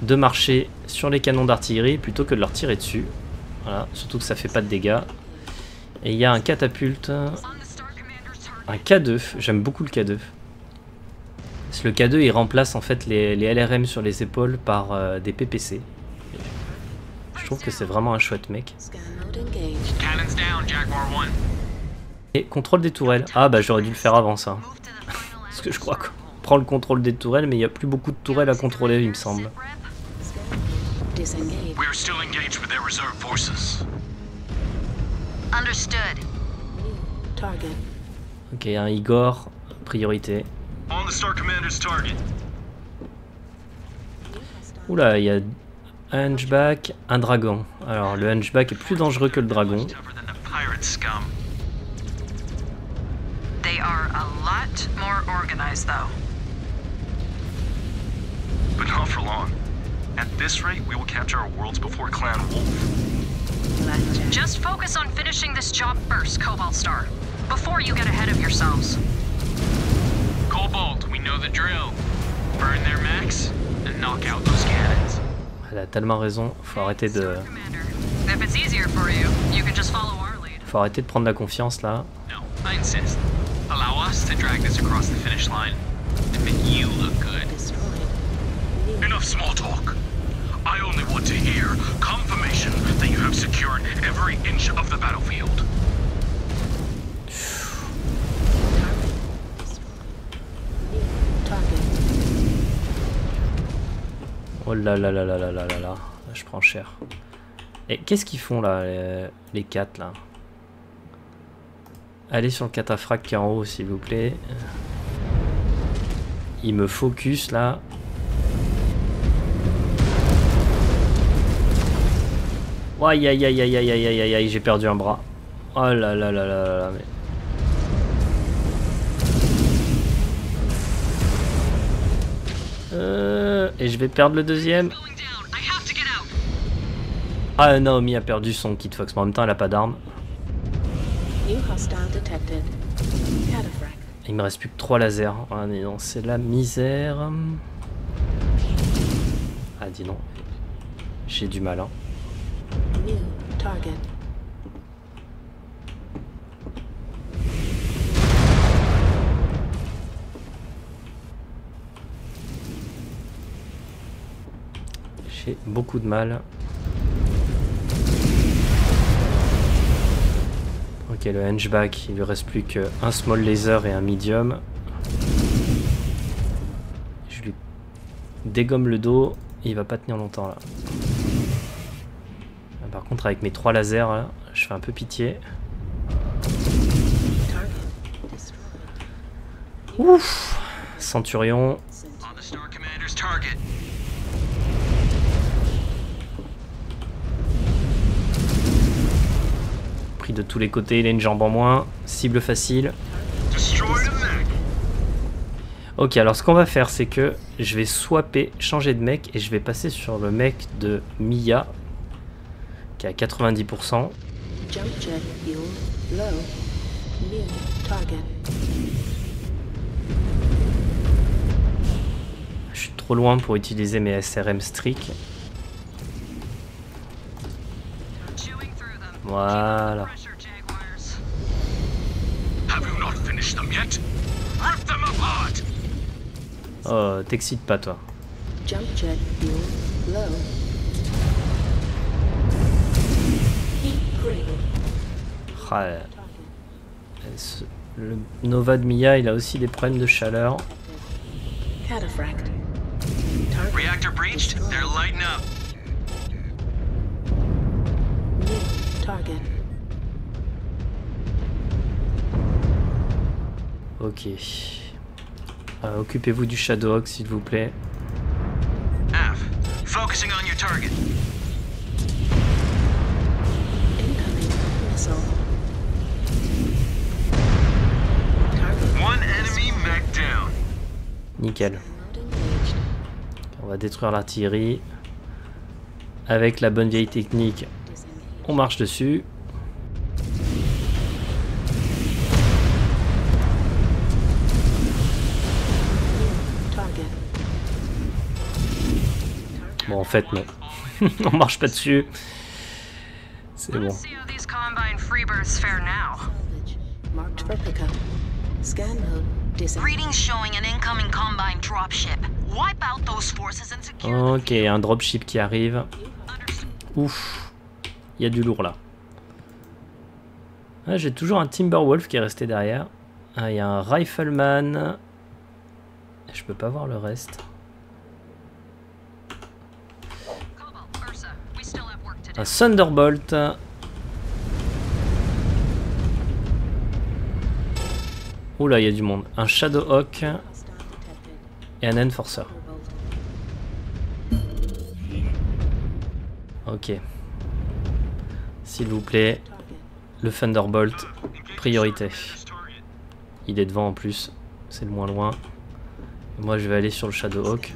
de marcher sur les canons d'artillerie plutôt que de leur tirer dessus. Voilà, surtout que ça fait pas de dégâts. Et il y a un catapulte, un K2, j'aime beaucoup le K2. Parce que le K2 il remplace en fait les LRM sur les épaules par des PPC. Je trouve que c'est vraiment un chouette mec. Et contrôle des tourelles. Ah bah j'aurais dû le faire avant ça. Parce que je crois qu'on prend le contrôle des tourelles mais il n'y a plus beaucoup de tourelles à contrôler il me semble. Target. Ok, un Igor, priorité. On the Star Commander's target. Oula, il y a un Hunchback, un dragon. Alors, le Hunchback est plus dangereux que le dragon. Pirate scum. They are a lot more organized, though. But not for long. At this rate, we will capture our worlds before Clan Wolf. Just focus on finishing this job first, Cobalt Star, before you get ahead of yourselves. Cobalt, we know the drill. Burn their mechs and knock out those cannons. Elle a tellement raison, faut arrêter de... If it's easier for you, you can just follow our lead. Faut arrêter de prendre la confiance là. No, I insist. Allow us to drag this across the finish line and make you look good. Enough small talk. I only want to hear confirmation that you have secured every inch of the battlefield. Oh là là là là là là là là, je prends cher. Et qu'est-ce qu'ils font là, les 4 là? Allez sur le cataphracte qui est en haut s'il vous plaît. Il me focus là. Aïe aïe aïe aïe aïe aïe aïe aïe, j'ai perdu un bras. Oh là là là là là mais... Et je vais perdre le deuxième. Ah Naomi a perdu son kit Fox, mais en même temps elle a pas d'arme. Il me reste plus que 3 lasers. Ah non, c'est la misère. Ah dis non. J'ai du mal hein. J'ai beaucoup de mal. Ok, le Hunchback, il lui reste plus qu'un small laser et un medium. Je lui dégomme le dos, il va pas tenir longtemps là. Par contre, avec mes 3 lasers, là, je fais un peu pitié. Ouf! Centurion. Pris de tous les côtés, il a une jambe en moins. Cible facile. Ok, alors ce qu'on va faire, c'est que je vais swapper, changer de mec, et je vais passer sur le mec de Mia, qui est à 90%. Je suis trop loin pour utiliser mes SRM Streak. Voilà. Oh, t'excites pas toi. Ah, le Nova de Mia, il a aussi des problèmes de chaleur. Reactor breached, they're lighting up. Ok. Occupez-vous du Shadowhawk s'il vous plaît. Av, focusing on your target. One enemy mech down. Nickel. On va détruire l'artillerie. Avec la bonne vieille technique, on marche dessus. Bon, en fait, non. On marche pas dessus. C'est bon. Readings showing an incoming Combine dropship. Wipe out those forces and secure. Ok, un dropship qui arrive. Ouf. Il y a du lourd là. Ah, j'ai toujours un Timberwolf qui est resté derrière. Ah, il y a un Rifleman. Je peux pas voir le reste. Un Thunderbolt. Oula, il y a du monde. Un Shadowhawk et un Enforcer. Ok. S'il vous plaît, le Thunderbolt, priorité. Il est devant en plus, c'est le moins loin. Et moi je vais aller sur le Shadowhawk.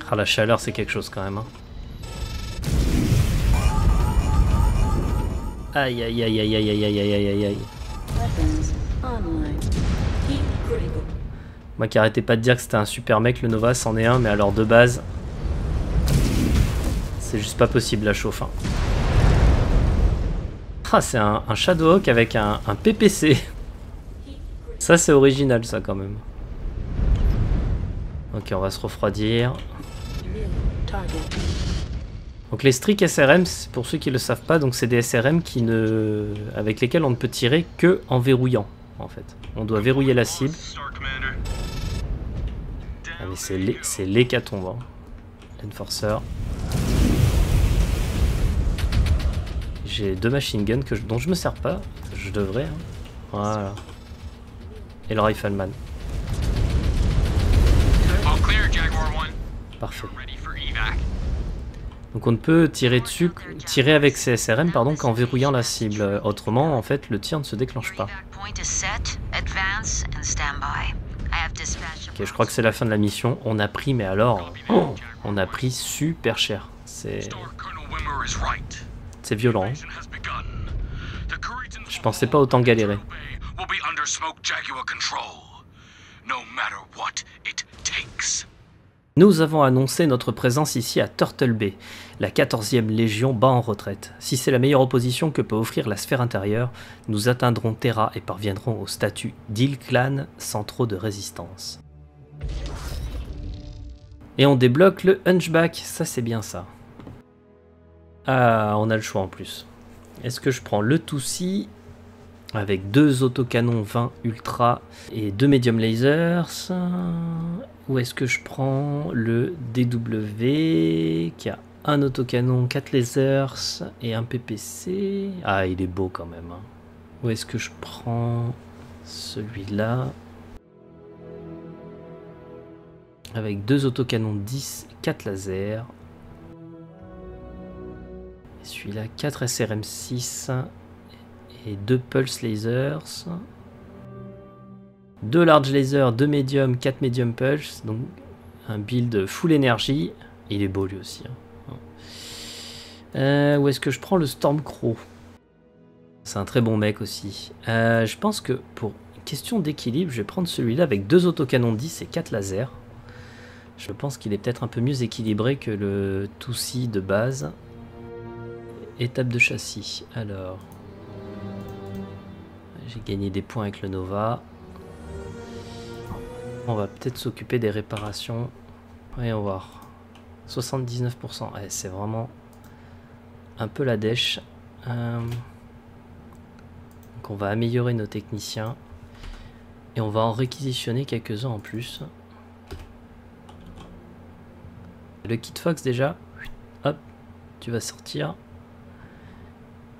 Ah, la chaleur c'est quelque chose quand même. Hein. Aïe aïe aïe aïe aïe aïe aïe aïe aïe aïe. Moi qui arrêtais pas de dire que c'était un super mec, le Nova c'en est un, mais alors de base, c'est juste pas possible la chauffe. Hein. Ah, c'est un Shadowhawk avec un PPC. Ça c'est original ça quand même. Ok, on va se refroidir. Donc les Strix SRM, pour ceux qui ne le savent pas, donc c'est des SRM avec lesquels on ne peut tirer que en verrouillant en fait. On doit verrouiller la cible. Ah mais c'est l'hécatombe. Hein. L'Enforcer. J'ai 2 machine guns dont je me sers pas. Je devrais. Hein. Voilà. Et le Rifleman. Parfait. Donc on ne peut tirer avec ces SRM qu'en verrouillant la cible. Autrement, en fait, le tir ne se déclenche pas. Ok, je crois que c'est la fin de la mission. On a pris, mais alors, on a pris super cher. C'est violent. Hein. Je pensais pas autant galérer. Nous avons annoncé notre présence ici à Turtle Bay. La 14e Légion bat en retraite. Si c'est la meilleure opposition que peut offrir la sphère intérieure, nous atteindrons Terra et parviendrons au statut d'île clan sans trop de résistance. Et on débloque le Hunchback, ça c'est bien ça. Ah, on a le choix en plus. Est-ce que je prends le Tootsie avec 2 autocanons 20 ultra et 2 medium lasers, ou est-ce que je prends le DW qui a un autocanon, 4 lasers et un PPC? Ah, il est beau quand même. Hein. Ou est-ce que je prends celui-là avec 2 autocanons 10 et 4 lasers? Et celui-là, 4 SRM6 et 2 pulse lasers, 2 large lasers, 2 medium, 4 medium pulse, donc un build full énergie. Il est beau lui aussi. Hein. Où est-ce que je prends le Stormcrow? C'est un très bon mec aussi. Je pense que pour une question d'équilibre, je vais prendre celui-là avec 2 autocanons 10 et 4 lasers. Je pense qu'il est peut-être un peu mieux équilibré que le Tootsie de base. Étape de châssis. Alors... j'ai gagné des points avec le Nova. On va peut-être s'occuper des réparations. Voyons voir. 79%. Ouais, c'est vraiment un peu la dèche. Donc on va améliorer nos techniciens. Et on va en réquisitionner quelques-uns en plus. Le Kit Fox déjà. Hop, tu vas sortir.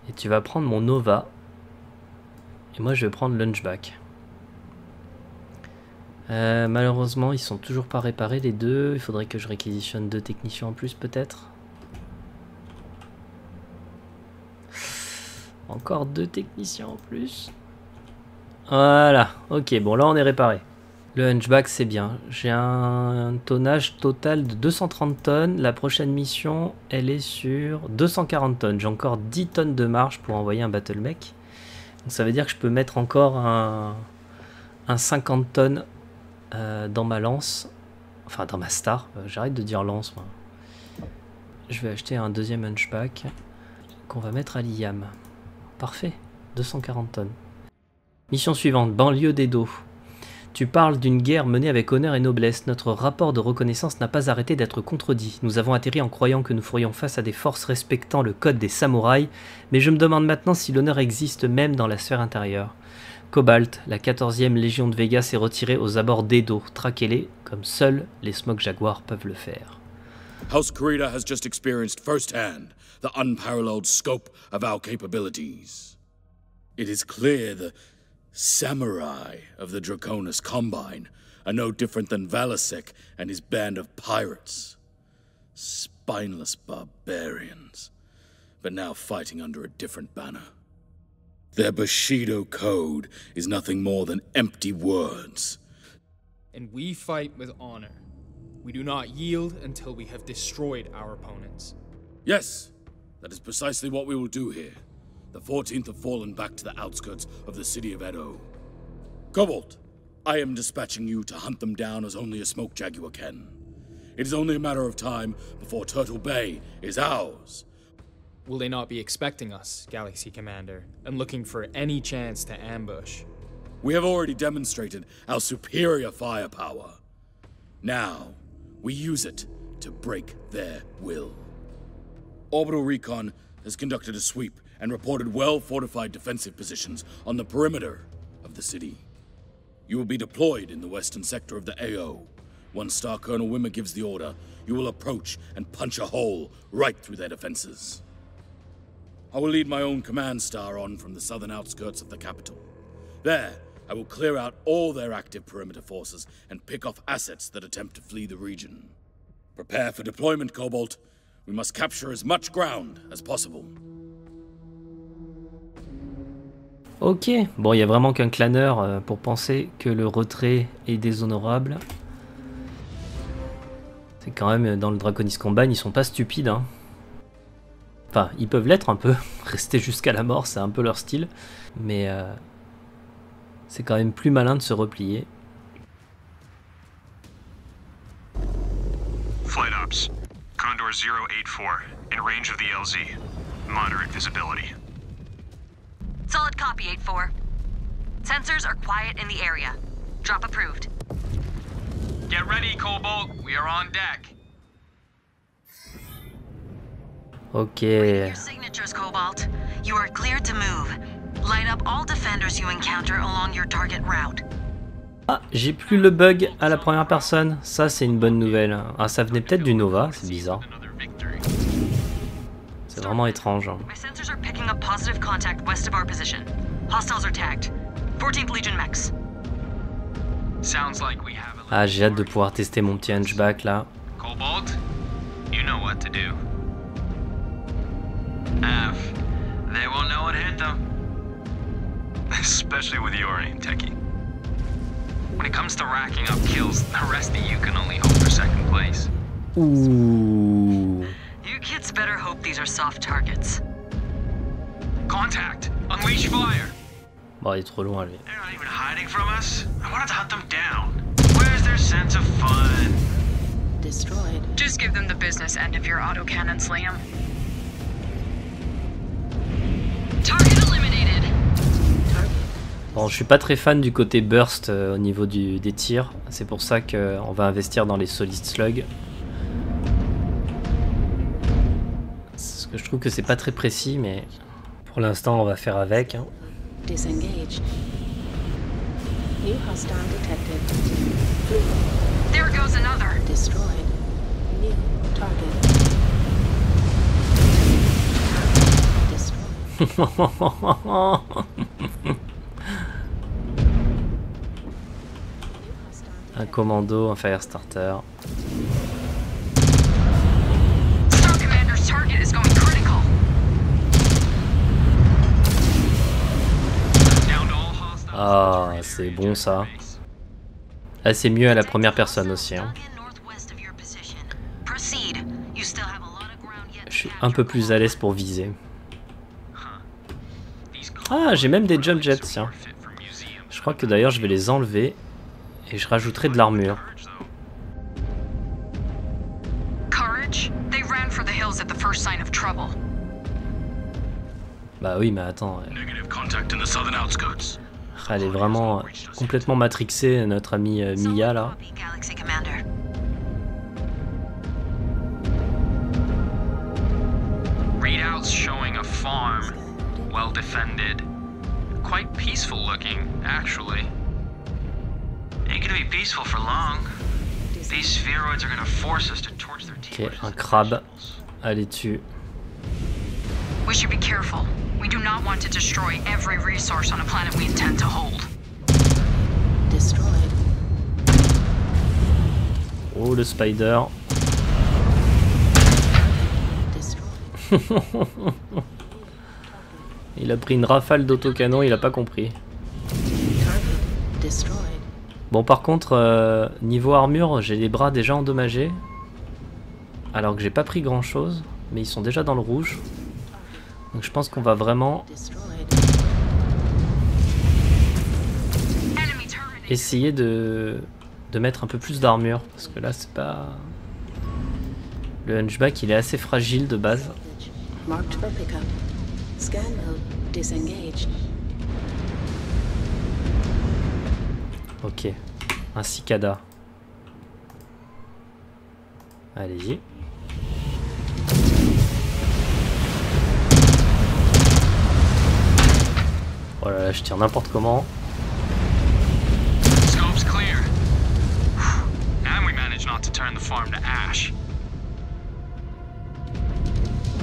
Et tu vas prendre mon Nova. Et moi je vais prendre l'Hunchback. Malheureusement ils sont toujours pas réparés les deux. Il faudrait que je réquisitionne 2 techniciens en plus peut-être. Encore 2 techniciens en plus. Voilà, ok, bon là on est réparé. Le Hunchback c'est bien. J'ai un tonnage total de 230 tonnes. La prochaine mission elle est sur 240 tonnes. J'ai encore 10 tonnes de marge pour envoyer un battle mech. Donc ça veut dire que je peux mettre encore un 50 tonnes dans ma lance. Enfin dans ma star. J'arrête de dire lance moi. Je vais acheter un deuxième Hunchback qu'on va mettre à l'IAM. Parfait. 240 tonnes. Mission suivante. Banlieue d'Edo. Tu parles d'une guerre menée avec honneur et noblesse. Notre rapport de reconnaissance n'a pas arrêté d'être contredit. Nous avons atterri en croyant que nous ferions face à des forces respectant le code des samouraïs, mais je me demande maintenant si l'honneur existe même dans la sphère intérieure. Cobalt, la 14e Légion de Vega s'est retirée aux abords d'Edo. Traquez-les comme seuls les Smoke Jaguars peuvent le faire. House Kurita has just experienced firsthand the unparalleled scope of our capabilities. It is clear the samurai of the Draconis Combine are no different than Valasek and his band of pirates. Spineless barbarians, but now fighting under a different banner. Their Bushido code is nothing more than empty words. And we fight with honor. We do not yield until we have destroyed our opponents. Yes, that is precisely what we will do here. The 14th have fallen back to the outskirts of the city of Edo. Cobalt, I am dispatching you to hunt them down as only a Smoke Jaguar can. It is only a matter of time before Turtle Bay is ours. Will they not be expecting us, Galaxy Commander, and looking for any chance to ambush? We have already demonstrated our superior firepower. Now, we use it to break their will. Orbital Recon has conducted a sweep and reported well-fortified defensive positions on the perimeter of the city. You will be deployed in the western sector of the AO. Once Star Colonel Wimmer gives the order, you will approach and punch a hole right through their defenses. I will lead my own command star on from the southern outskirts of the capital. There, I will clear out all their active perimeter forces and pick off assets that attempt to flee the region. Prepare for deployment, Cobalt. We must capture as much ground as possible. Ok, bon, il y a vraiment qu'un claneur pour penser que le retrait est déshonorable. C'est quand même, dans le Draconis Combine, ils sont pas stupides, hein. Enfin, ils peuvent l'être un peu, rester jusqu'à la mort, c'est un peu leur style, mais c'est quand même plus malin de se replier. Flight Ops, Condor 084, in range of the LZ. Moderate visibility. Solid copy, 8-4. Sensors are quiet in the area. Drop approved. Get ready, Cobalt. We are on deck. Ok. Your signatures, Cobalt. You are cleared to move. Light up all defenders you encounter along your target route. Ah, j'ai plus le bug à la première personne. Ça, c'est une bonne nouvelle. Ah, ça venait peut-être du Nova, c'est bizarre. C'est vraiment étrange. My sensors are picking up positive contact west of our position. Hostiles are tagged. 14th Legion mechs. Sounds like we have a... Ah, j'ai hâte de pouvoir tester mon petit hunchback là. Cobalt, you know what to do. Av, they won't know what hit them. Especially with your aim, Techie. When it comes to racking up kills, the rest of you can only hope for second place. Ouh. You kids better hope these are soft targets. Contact! Unleash fire! Bon, il est trop loin lui. They're not even hiding from us. I wanted to hunt them down. Where's their sense of fun? Destroyed. Just give them the business end of your autocannons, Liam. Target eliminated. Bon, je suis pas très fan du côté burst au niveau des tirs. C'est pour ça qu'on va investir dans les solid slug. Parce que je trouve que c'est pas très précis, mais pour l'instant on va faire avec. Hein. Disengaged. New hostile detected. There goes another. Destroyed. New target. Un commando, un fire starter. Star Commander's target is going critical. Ah, c'est bon ça. Ah, c'est mieux à la première personne aussi. Hein. Je suis un peu plus à l'aise pour viser. Ah, j'ai même des jump jets, tiens. Je crois que d'ailleurs je vais les enlever et je rajouterai de l'armure. Bah oui, mais attends. Elle est vraiment complètement matrixée, notre amie Mia là. Readouts showing a farm, well defended. quite peaceful looking, actually. Ain't gonna be peaceful for long. These spheroids are gonna force us to torch their Ok, un crabe. Allez dessus. We should be careful. We do not want to destroy every resource on a planet we intend to hold. Destroyed. Oh, le spider. Il a pris une rafale d'autocanon, il a pas compris. Bon, par contre, niveau armure, j'ai les bras déjà endommagés. Alors que j'ai pas pris grand chose, mais ils sont déjà dans le rouge. Donc je pense qu'on va vraiment essayer de mettre un peu plus d'armure. Parce que là, c'est pas... Le Hunchback, il est assez fragile de base. Marked for pickup. Scan mode disengaged. Ok, un cicada. Allez-y. Oh là là, je tire n'importe comment. Scope's clear. And we managed not to turn the farm to ash.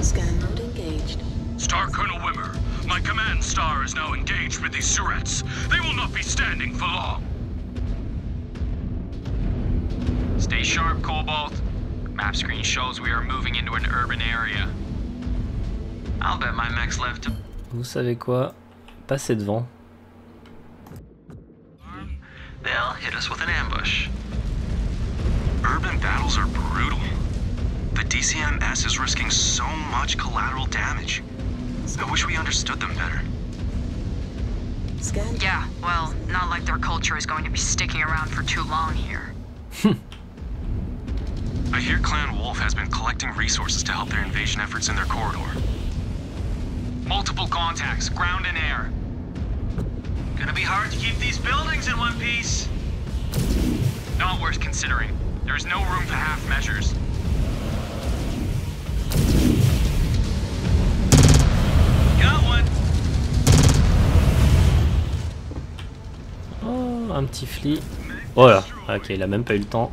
Scan mode engaged. Star Colonel Wimmer, my command star is now engaged with these Surets. They will not be standing for long. Stay sharp, Cobalt. Map screen shows we are moving into an urban area. I'll bet my mech's left to... Vous savez quoi? Passez devant. They'll hit us with an ambush. Urban battles are brutal. The DCMS is risking so much collateral damage. I wish we understood them better. Scan. Yeah, well, not like their culture is going to be sticking around for too long here. I hear Clan Wolf has been collecting resources to help their invasion efforts in their corridor. Multiple contacts, ground and air. Gonna be hard to keep these buildings in one piece. Not worth considering. There's no room for half measures. Got one. Oh, un petit fli. Oh là, ok, il a même pas eu le temps.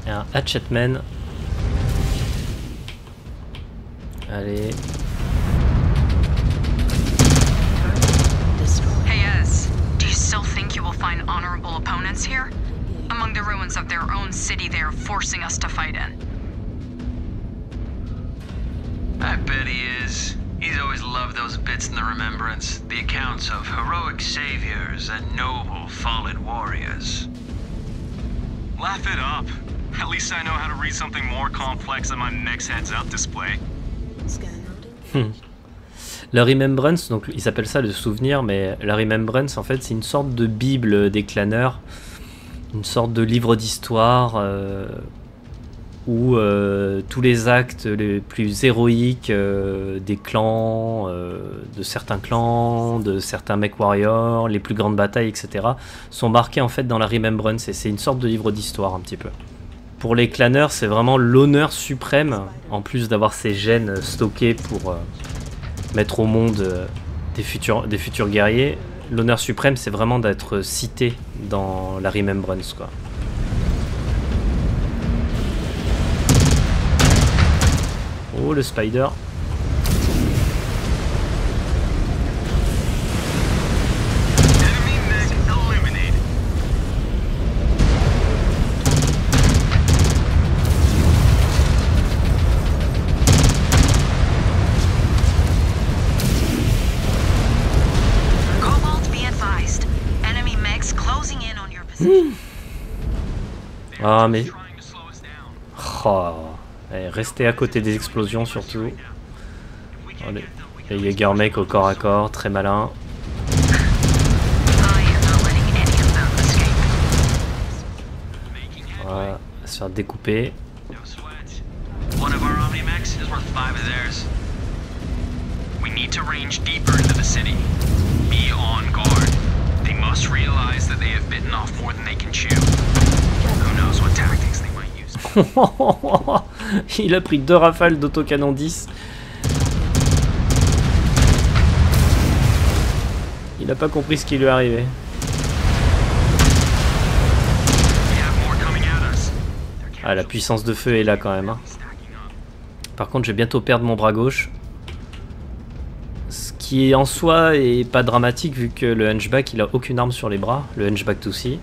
Et un Hatchetman. Allez. Hey Ez, do you still think you will find honorable opponents here? Among the ruins of their own city they are forcing us to fight in. I bet he is. He's always loved those bits in the Remembrance. The accounts of heroic saviors and noble fallen warriors. Laugh it up. At least I know how to read something more complex than my next heads-up display. La Remembrance, donc ils appellent ça le souvenir, mais la Remembrance en fait c'est une sorte de bible des claneurs, une sorte de livre d'histoire où tous les actes les plus héroïques des clans, de certains mech warriors, les plus grandes batailles, etc. sont marqués en fait dans la Remembrance et c'est une sorte de livre d'histoire un petit peu. Pour les claneurs, c'est vraiment l'honneur suprême, en plus d'avoir ces gènes stockés pour mettre au monde des futurs guerriers. L'honneur suprême, c'est vraiment d'être cité dans la Remembrance, quoi. Oh, le spider. Ah mais... Oh. Allez, restez à côté des explosions surtout. Allez. Les Jägermech au corps à corps, très malin. Voilà, on va se faire découper. One of our Omni-Mechs is worth 5 of theirs. We need to range deeper into the city. Be on guard. They must realize that they have bitten off more than they can chew. Who knows what tactics they might use. Il a pris 2 rafales d'autocanon 10. Il a pas compris ce qui lui est arrivé. Ah, la puissance de feu est là quand même. Hein. Par contre, je vais bientôt perdre mon bras gauche. Ce qui en soi est pas dramatique vu que le Hunchback il a aucune arme sur les bras. Le Hunchback aussi.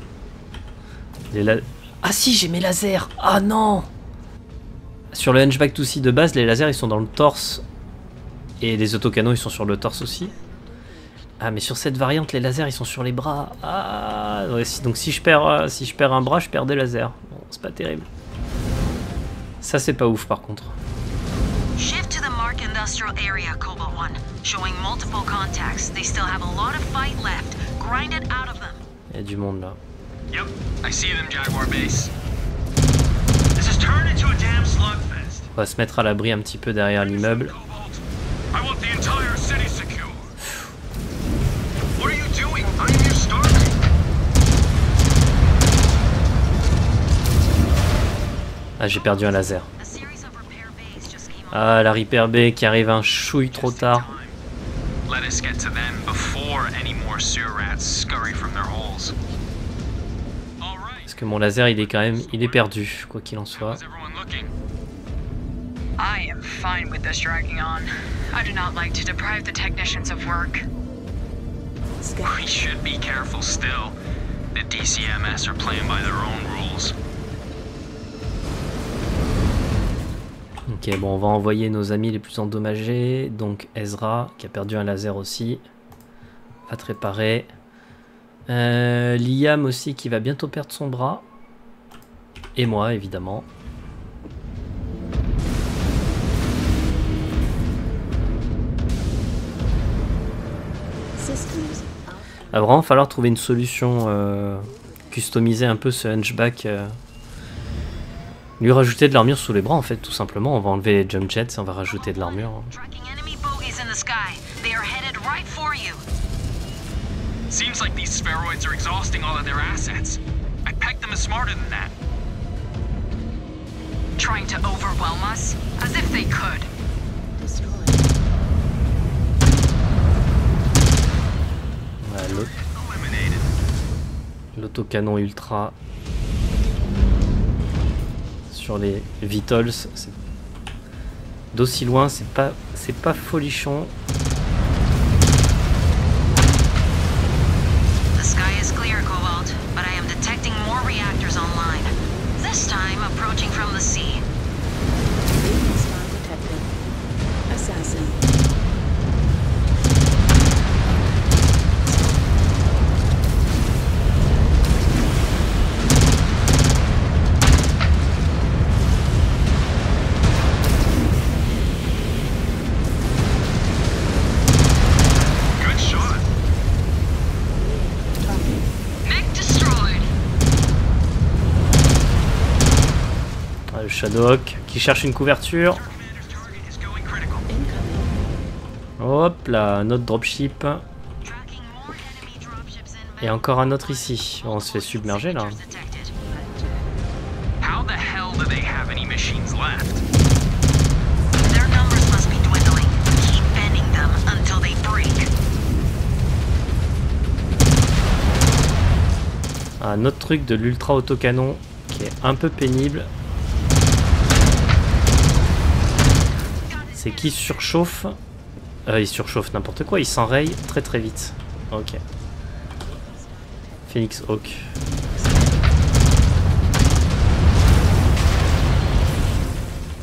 Ah si, j'ai mes lasers. Ah non. Sur le Hunchback 2C de base, les lasers ils sont dans le torse. Et les autocanons ils sont sur le torse aussi. Ah mais sur cette variante les lasers ils sont sur les bras. Ah ouais, donc si je perds un bras je perds des lasers. Bon, c'est pas terrible. Ça c'est pas ouf par contre. Shift to the Mark Industrial Area, Cobalt 1. Showing multiple contacts. They still have a lot of fight left. Grind it out of them. Il y a du monde là. Yep, I see them, Jaguar Base. This has turned into a damn slugfest. On va se mettre à l'abri un petit peu derrière l'immeuble. I want the entire city secure. What are you doing? I am your starter. Ah, j'ai perdu un laser. Ah, la Reaper B qui arrive un chouille trop tard. Let us get to them before any more sewer rats scurry from their holes. Parce que mon laser il est perdu, quoi qu'il en soit. I am fine with this dragging on. I do not like to deprive the technicians of work. We should be careful still. The DCMS are playing by their own rules. Ok, bon, on va envoyer nos amis les plus endommagés. Donc Ezra, qui a perdu un laser aussi, va te réparer. Liam aussi, qui va bientôt perdre son bras. Et moi, évidemment. Il va vraiment falloir trouver une solution, customiser un peu ce Hunchback. Lui rajouter de l'armure sous les bras en fait, tout simplement. On va enlever les jump jets et on va rajouter de l'armure. Seems like these spheroids are exhausting all of their assets. I pegged them as smarter than that. Trying to overwhelm us? As if they could. Voilà, l'autocanon ultra sur les Vitals, d'aussi loin c'est pas folichon. The sky is clear, Cobalt, but I am detecting more reactors online. This time approaching from the sea. Spawn detected. Assassin. Shadowhawk qui cherche une couverture. Hop là, un autre dropship. Et encore un autre ici. On se fait submerger là. Un autre truc de l'ultra autocanon qui est un peu pénible. C'est qu'il surchauffe. Il surchauffe n'importe quoi, il s'enraye très très vite. Ok. Phoenix Hawk.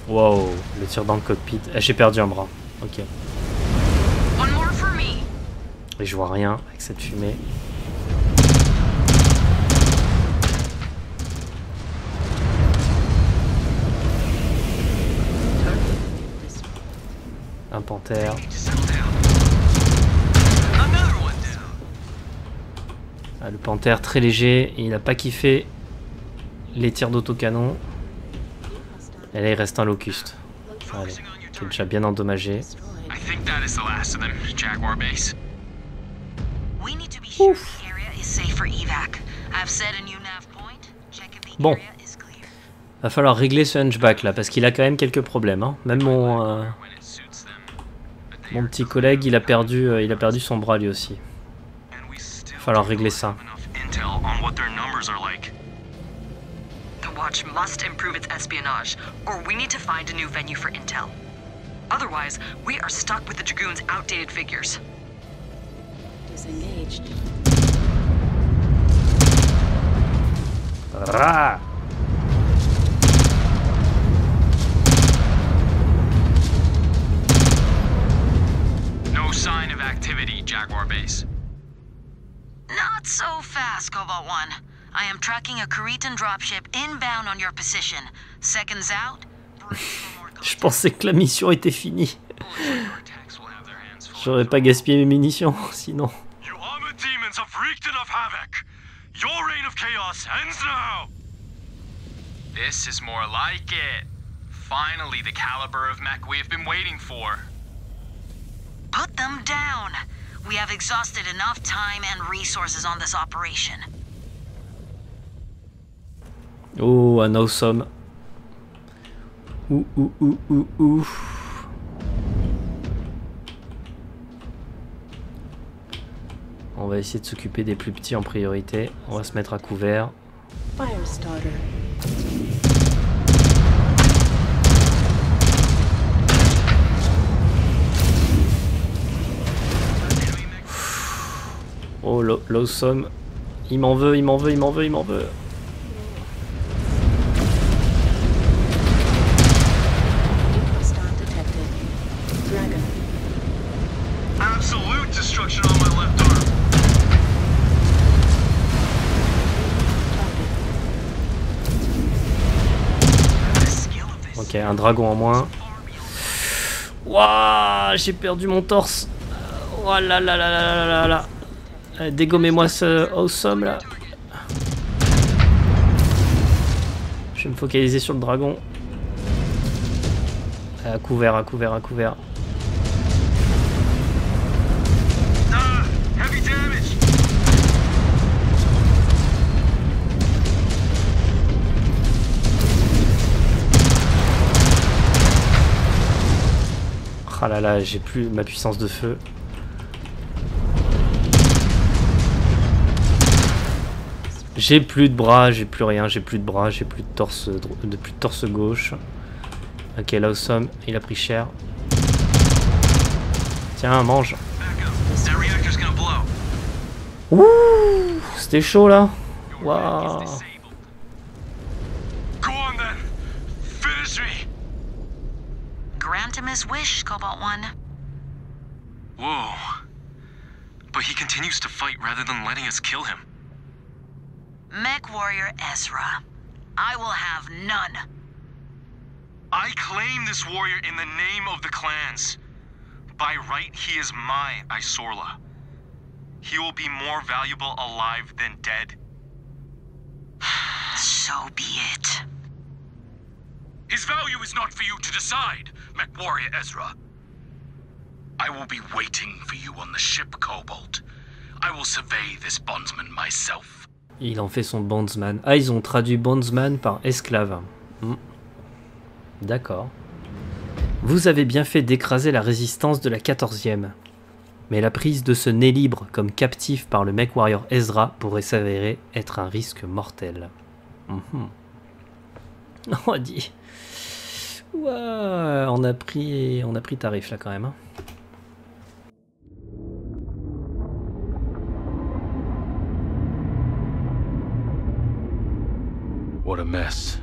Wow, le tir dans le cockpit. Ah, j'ai perdu un bras. Ok. Et je vois rien avec cette fumée. Un panthère. Ah, le panthère très léger, il n'a pas kiffé les tirs d'autocanon. Et là il reste un locuste. Allez, qui est déjà bien endommagé. Ouf. Bon. Va falloir régler ce Hunchback là, parce qu'il a quand même quelques problèmes. Hein. Même mon petit collègue, il a perdu son bras lui aussi. falloir régler ça. Intel on what their numbers are like. The Watch must improve its espionage, or we need to find a new venue for intel. Otherwise, we are stuck with the Dragoon's outdated figures. Disengaged. Rah! No sign of activity, Jaguar Base. Not so fast, Cobalt 1. I am tracking a Kharitan dropship inbound on your position. Seconds out. Je pensais que la mission était finie. J'aurais pas gaspillé mes munitions, sinon. You armored demons have wreaked enough havoc. Your reign of chaos ends now. This is more like it. Finally, the caliber of mech we have been waiting for. Put them down. We have exhausted enough time and resources on this operation. Oh, un awesome. Ouh. On va essayer de s'occuper des plus petits en priorité. On va se mettre à couvert. Firestarter. Oh, l'awesome. Il m'en veut. Absolute destruction on my left arm. Ok, un dragon en moins. Waouh, j'ai perdu mon torse. Oh là là là là là là. Dégommez-moi ce awesome là. Je vais me focaliser sur le dragon. À couvert. Heavy damage. Ah là là, j'ai plus ma puissance de feu. J'ai plus de bras, j'ai plus rien, j'ai plus de bras, j'ai plus de torse, plus de torse gauche. Ok, l'awesome, il a pris cher. Tiens, mange. Ouh, c'était chaud là. Waouh. Go on then. Finish me. Grant him his wish, Cobalt 1. Whoa. But he continues to fight rather than letting us kill him. Mech Warrior Ezra. I will have none. I claim this warrior in the name of the clans. By right, he is my Isorla. He will be more valuable alive than dead. So be it. His value is not for you to decide, Mech Warrior Ezra. I will be waiting for you on the ship, Cobalt. I will survey this bondsman myself. Il en fait son bondsman. Ah, ils ont traduit bondsman par esclave. D'accord. Vous avez bien fait d'écraser la résistance de la 14e. Mais la prise de ce nez libre comme captif par le Mech Warrior Ezra pourrait s'avérer être un risque mortel. On dit. Ouais, on a pris tarif là quand même. Hein. What a mess.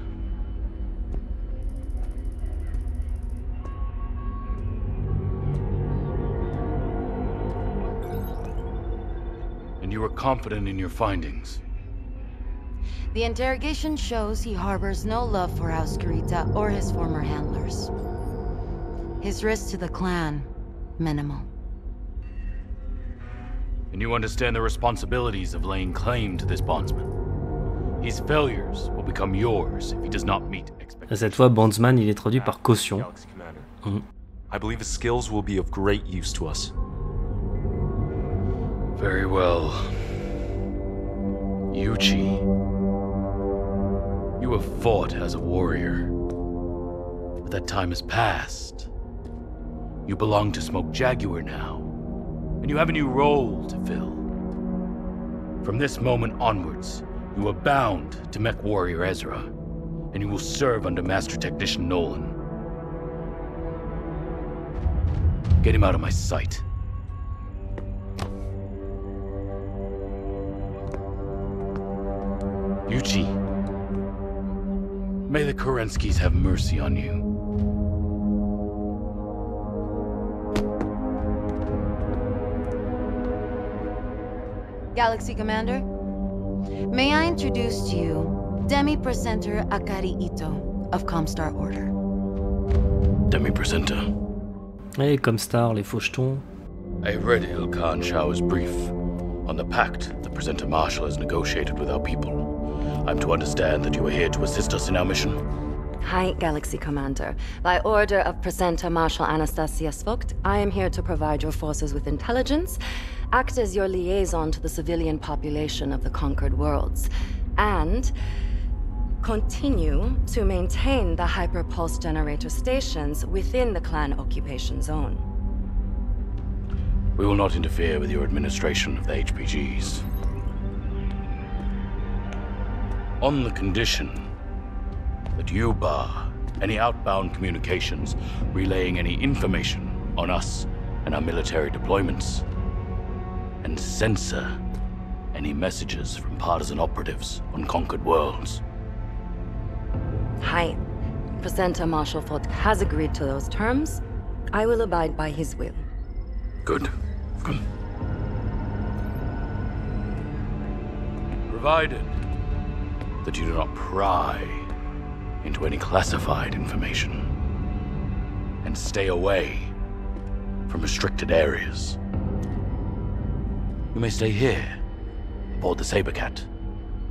And you were confident in your findings. The interrogation shows he harbors no love for House Kharitan or his former handlers. His risk to the clan, minimal. And you understand the responsibilities of laying claim to this bondsman. His failures will become yours if he does not meet expectations. Cette fois, bondsman, il est traduit par caution. I believe his skills will be of great use to us. Very well. Yuchi, you have fought as a warrior, but that time has passed. You belong to Smoke Jaguar now, and you have a new role to fill. From this moment onwards, you are bound to Mech Warrior Ezra, and you will serve under Master Technician Nolan. Get him out of my sight. Yuchi, may the Kerenskys have mercy on you. Galaxy Commander, may I introduce to you Demi-Presenter Akari Ito of Comstar Order. Demi-Presenter. Et Comstar, les fauchetons. I have read Ilkhan Shao's brief on the pact the Presenter Marshal has negotiated with our people. I'm to understand that you are here to assist us in our mission. Hi, Galaxy Commander. By order of Presenter Marshal Anastasias Vogt, I am here to provide your forces with intelligence, act as your liaison to the civilian population of the conquered worlds, and continue to maintain the hyperpulse generator stations within the clan occupation zone. We will not interfere with your administration of the HPGs. On the condition that you bar any outbound communications relaying any information on us and our military deployments, and censor any messages from partisan operatives on conquered worlds. Hi. Presenter Marshal Vogt has agreed to those terms. I will abide by his will. Good. Good. Provided that you do not pry into any classified information and stay away from restricted areas. You may stay here, aboard the Sabercat,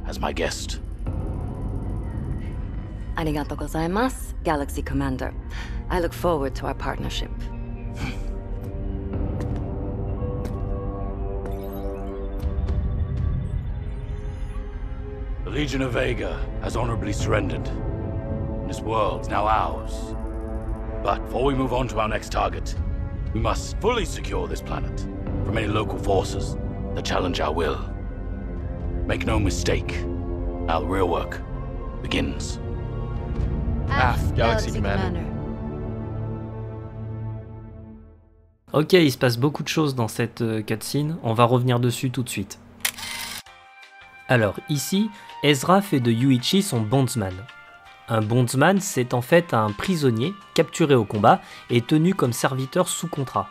as my guest. Arigato gozaimasu, Galaxy Commander. I look forward to our partnership. The Legion of Vega has honorably surrendered. This world's now ours. But before we move on to our next target, we must fully secure this planet from any local forces that challenge our will. Make no mistake, our real work begins. Galaxy Commander. Ok, il se passe beaucoup de choses dans cette cutscene, on va revenir dessus tout de suite. Alors ici, Ezra fait de Yuichi son bondsman. Un bondsman, c'est en fait un prisonnier capturé au combat et tenu comme serviteur sous contrat.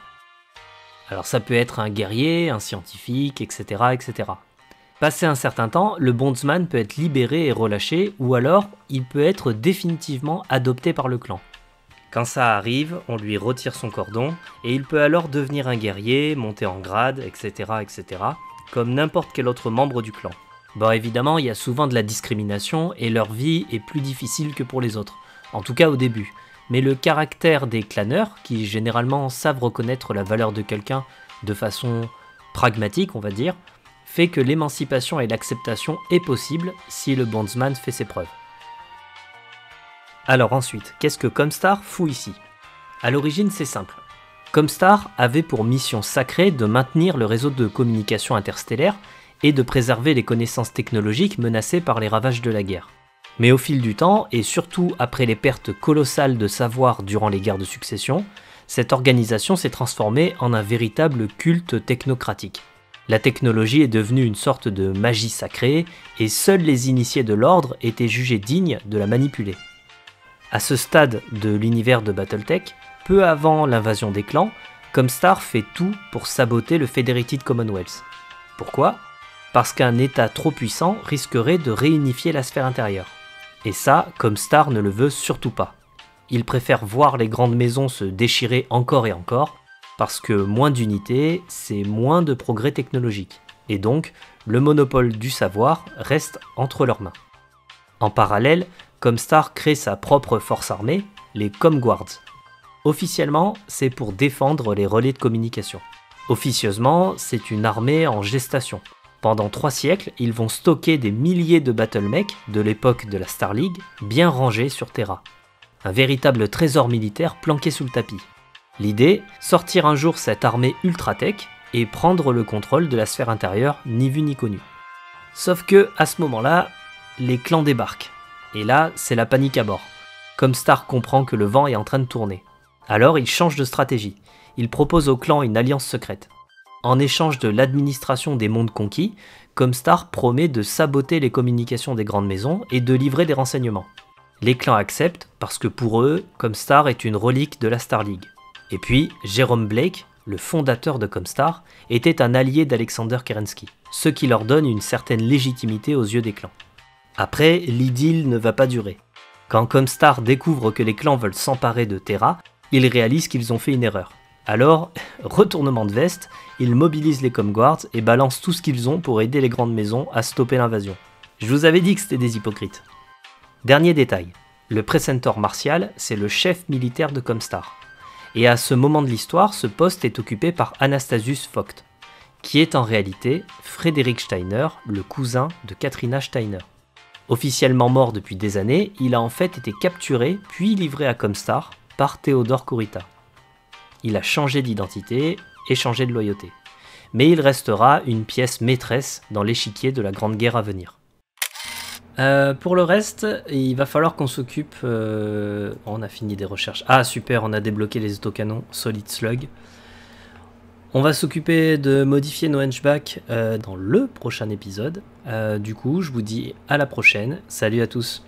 Alors ça peut être un guerrier, un scientifique, etc., etc. Passé un certain temps, le bondsman peut être libéré et relâché, ou alors il peut être définitivement adopté par le clan. Quand ça arrive, on lui retire son cordon, et il peut alors devenir un guerrier, monter en grade, etc., etc., comme n'importe quel autre membre du clan. Bon, évidemment, il y a souvent de la discrimination, et leur vie est plus difficile que pour les autres, en tout cas au début. Mais le caractère des claneurs, qui généralement savent reconnaître la valeur de quelqu'un de façon pragmatique, on va dire, fait que l'émancipation et l'acceptation est possible si le bondsman fait ses preuves. Alors ensuite, qu'est-ce que Comstar fout ici? À l'origine, c'est simple. Comstar avait pour mission sacrée de maintenir le réseau de communication interstellaire et de préserver les connaissances technologiques menacées par les ravages de la guerre. Mais au fil du temps, et surtout après les pertes colossales de savoir durant les guerres de succession, cette organisation s'est transformée en un véritable culte technocratique. La technologie est devenue une sorte de magie sacrée, et seuls les initiés de l'ordre étaient jugés dignes de la manipuler. À ce stade de l'univers de Battletech, peu avant l'invasion des clans, Comstar fait tout pour saboter le Federated Commonwealth. Pourquoi ? Parce qu'un état trop puissant risquerait de réunifier la sphère intérieure. Et ça, Comstar ne le veut surtout pas. Il préfère voir les grandes maisons se déchirer encore et encore, parce que moins d'unité, c'est moins de progrès technologique. Et donc, le monopole du savoir reste entre leurs mains. En parallèle, Comstar crée sa propre force armée, les Comguards. Officiellement, c'est pour défendre les relais de communication. Officieusement, c'est une armée en gestation. Pendant 3 siècles, ils vont stocker des milliers de battlemechs de l'époque de la Star League, bien rangés sur Terra. Un véritable trésor militaire planqué sous le tapis. L'idée, sortir un jour cette armée ultra-tech et prendre le contrôle de la sphère intérieure ni vu ni connu. Sauf que à ce moment-là, les clans débarquent. Et là, c'est la panique à bord. Comstar comprend que le vent est en train de tourner. Alors il change de stratégie. Il propose aux clans une alliance secrète. En échange de l'administration des mondes conquis, Comstar promet de saboter les communications des grandes maisons et de livrer des renseignements. Les clans acceptent parce que pour eux, Comstar est une relique de la Star League. Et puis, Jerome Blake, le fondateur de Comstar, était un allié d'Alexander Kerensky, ce qui leur donne une certaine légitimité aux yeux des clans. Après, l'idylle ne va pas durer. Quand Comstar découvre que les clans veulent s'emparer de Terra, ils réalisent qu'ils ont fait une erreur. Alors, retournement de veste, ils mobilisent les Comguards et balancent tout ce qu'ils ont pour aider les grandes maisons à stopper l'invasion. Je vous avais dit que c'était des hypocrites. Dernier détail, le Precentor Martial, c'est le chef militaire de Comstar. Et à ce moment de l'histoire, ce poste est occupé par Anastasius Vogt, qui est en réalité Frédéric Steiner, le cousin de Katrina Steiner. Officiellement mort depuis des années, il a en fait été capturé puis livré à Comstar par Theodore Kurita. Il a changé d'identité et changé de loyauté. Mais il restera une pièce maîtresse dans l'échiquier de la Grande Guerre à venir. Pour le reste, il va falloir qu'on s'occupe... on a fini des recherches. Ah super, on a débloqué les autocanons Solid Slug. On va s'occuper de modifier nos henchbacks dans le prochain épisode. Du coup, je vous dis à la prochaine. Salut à tous.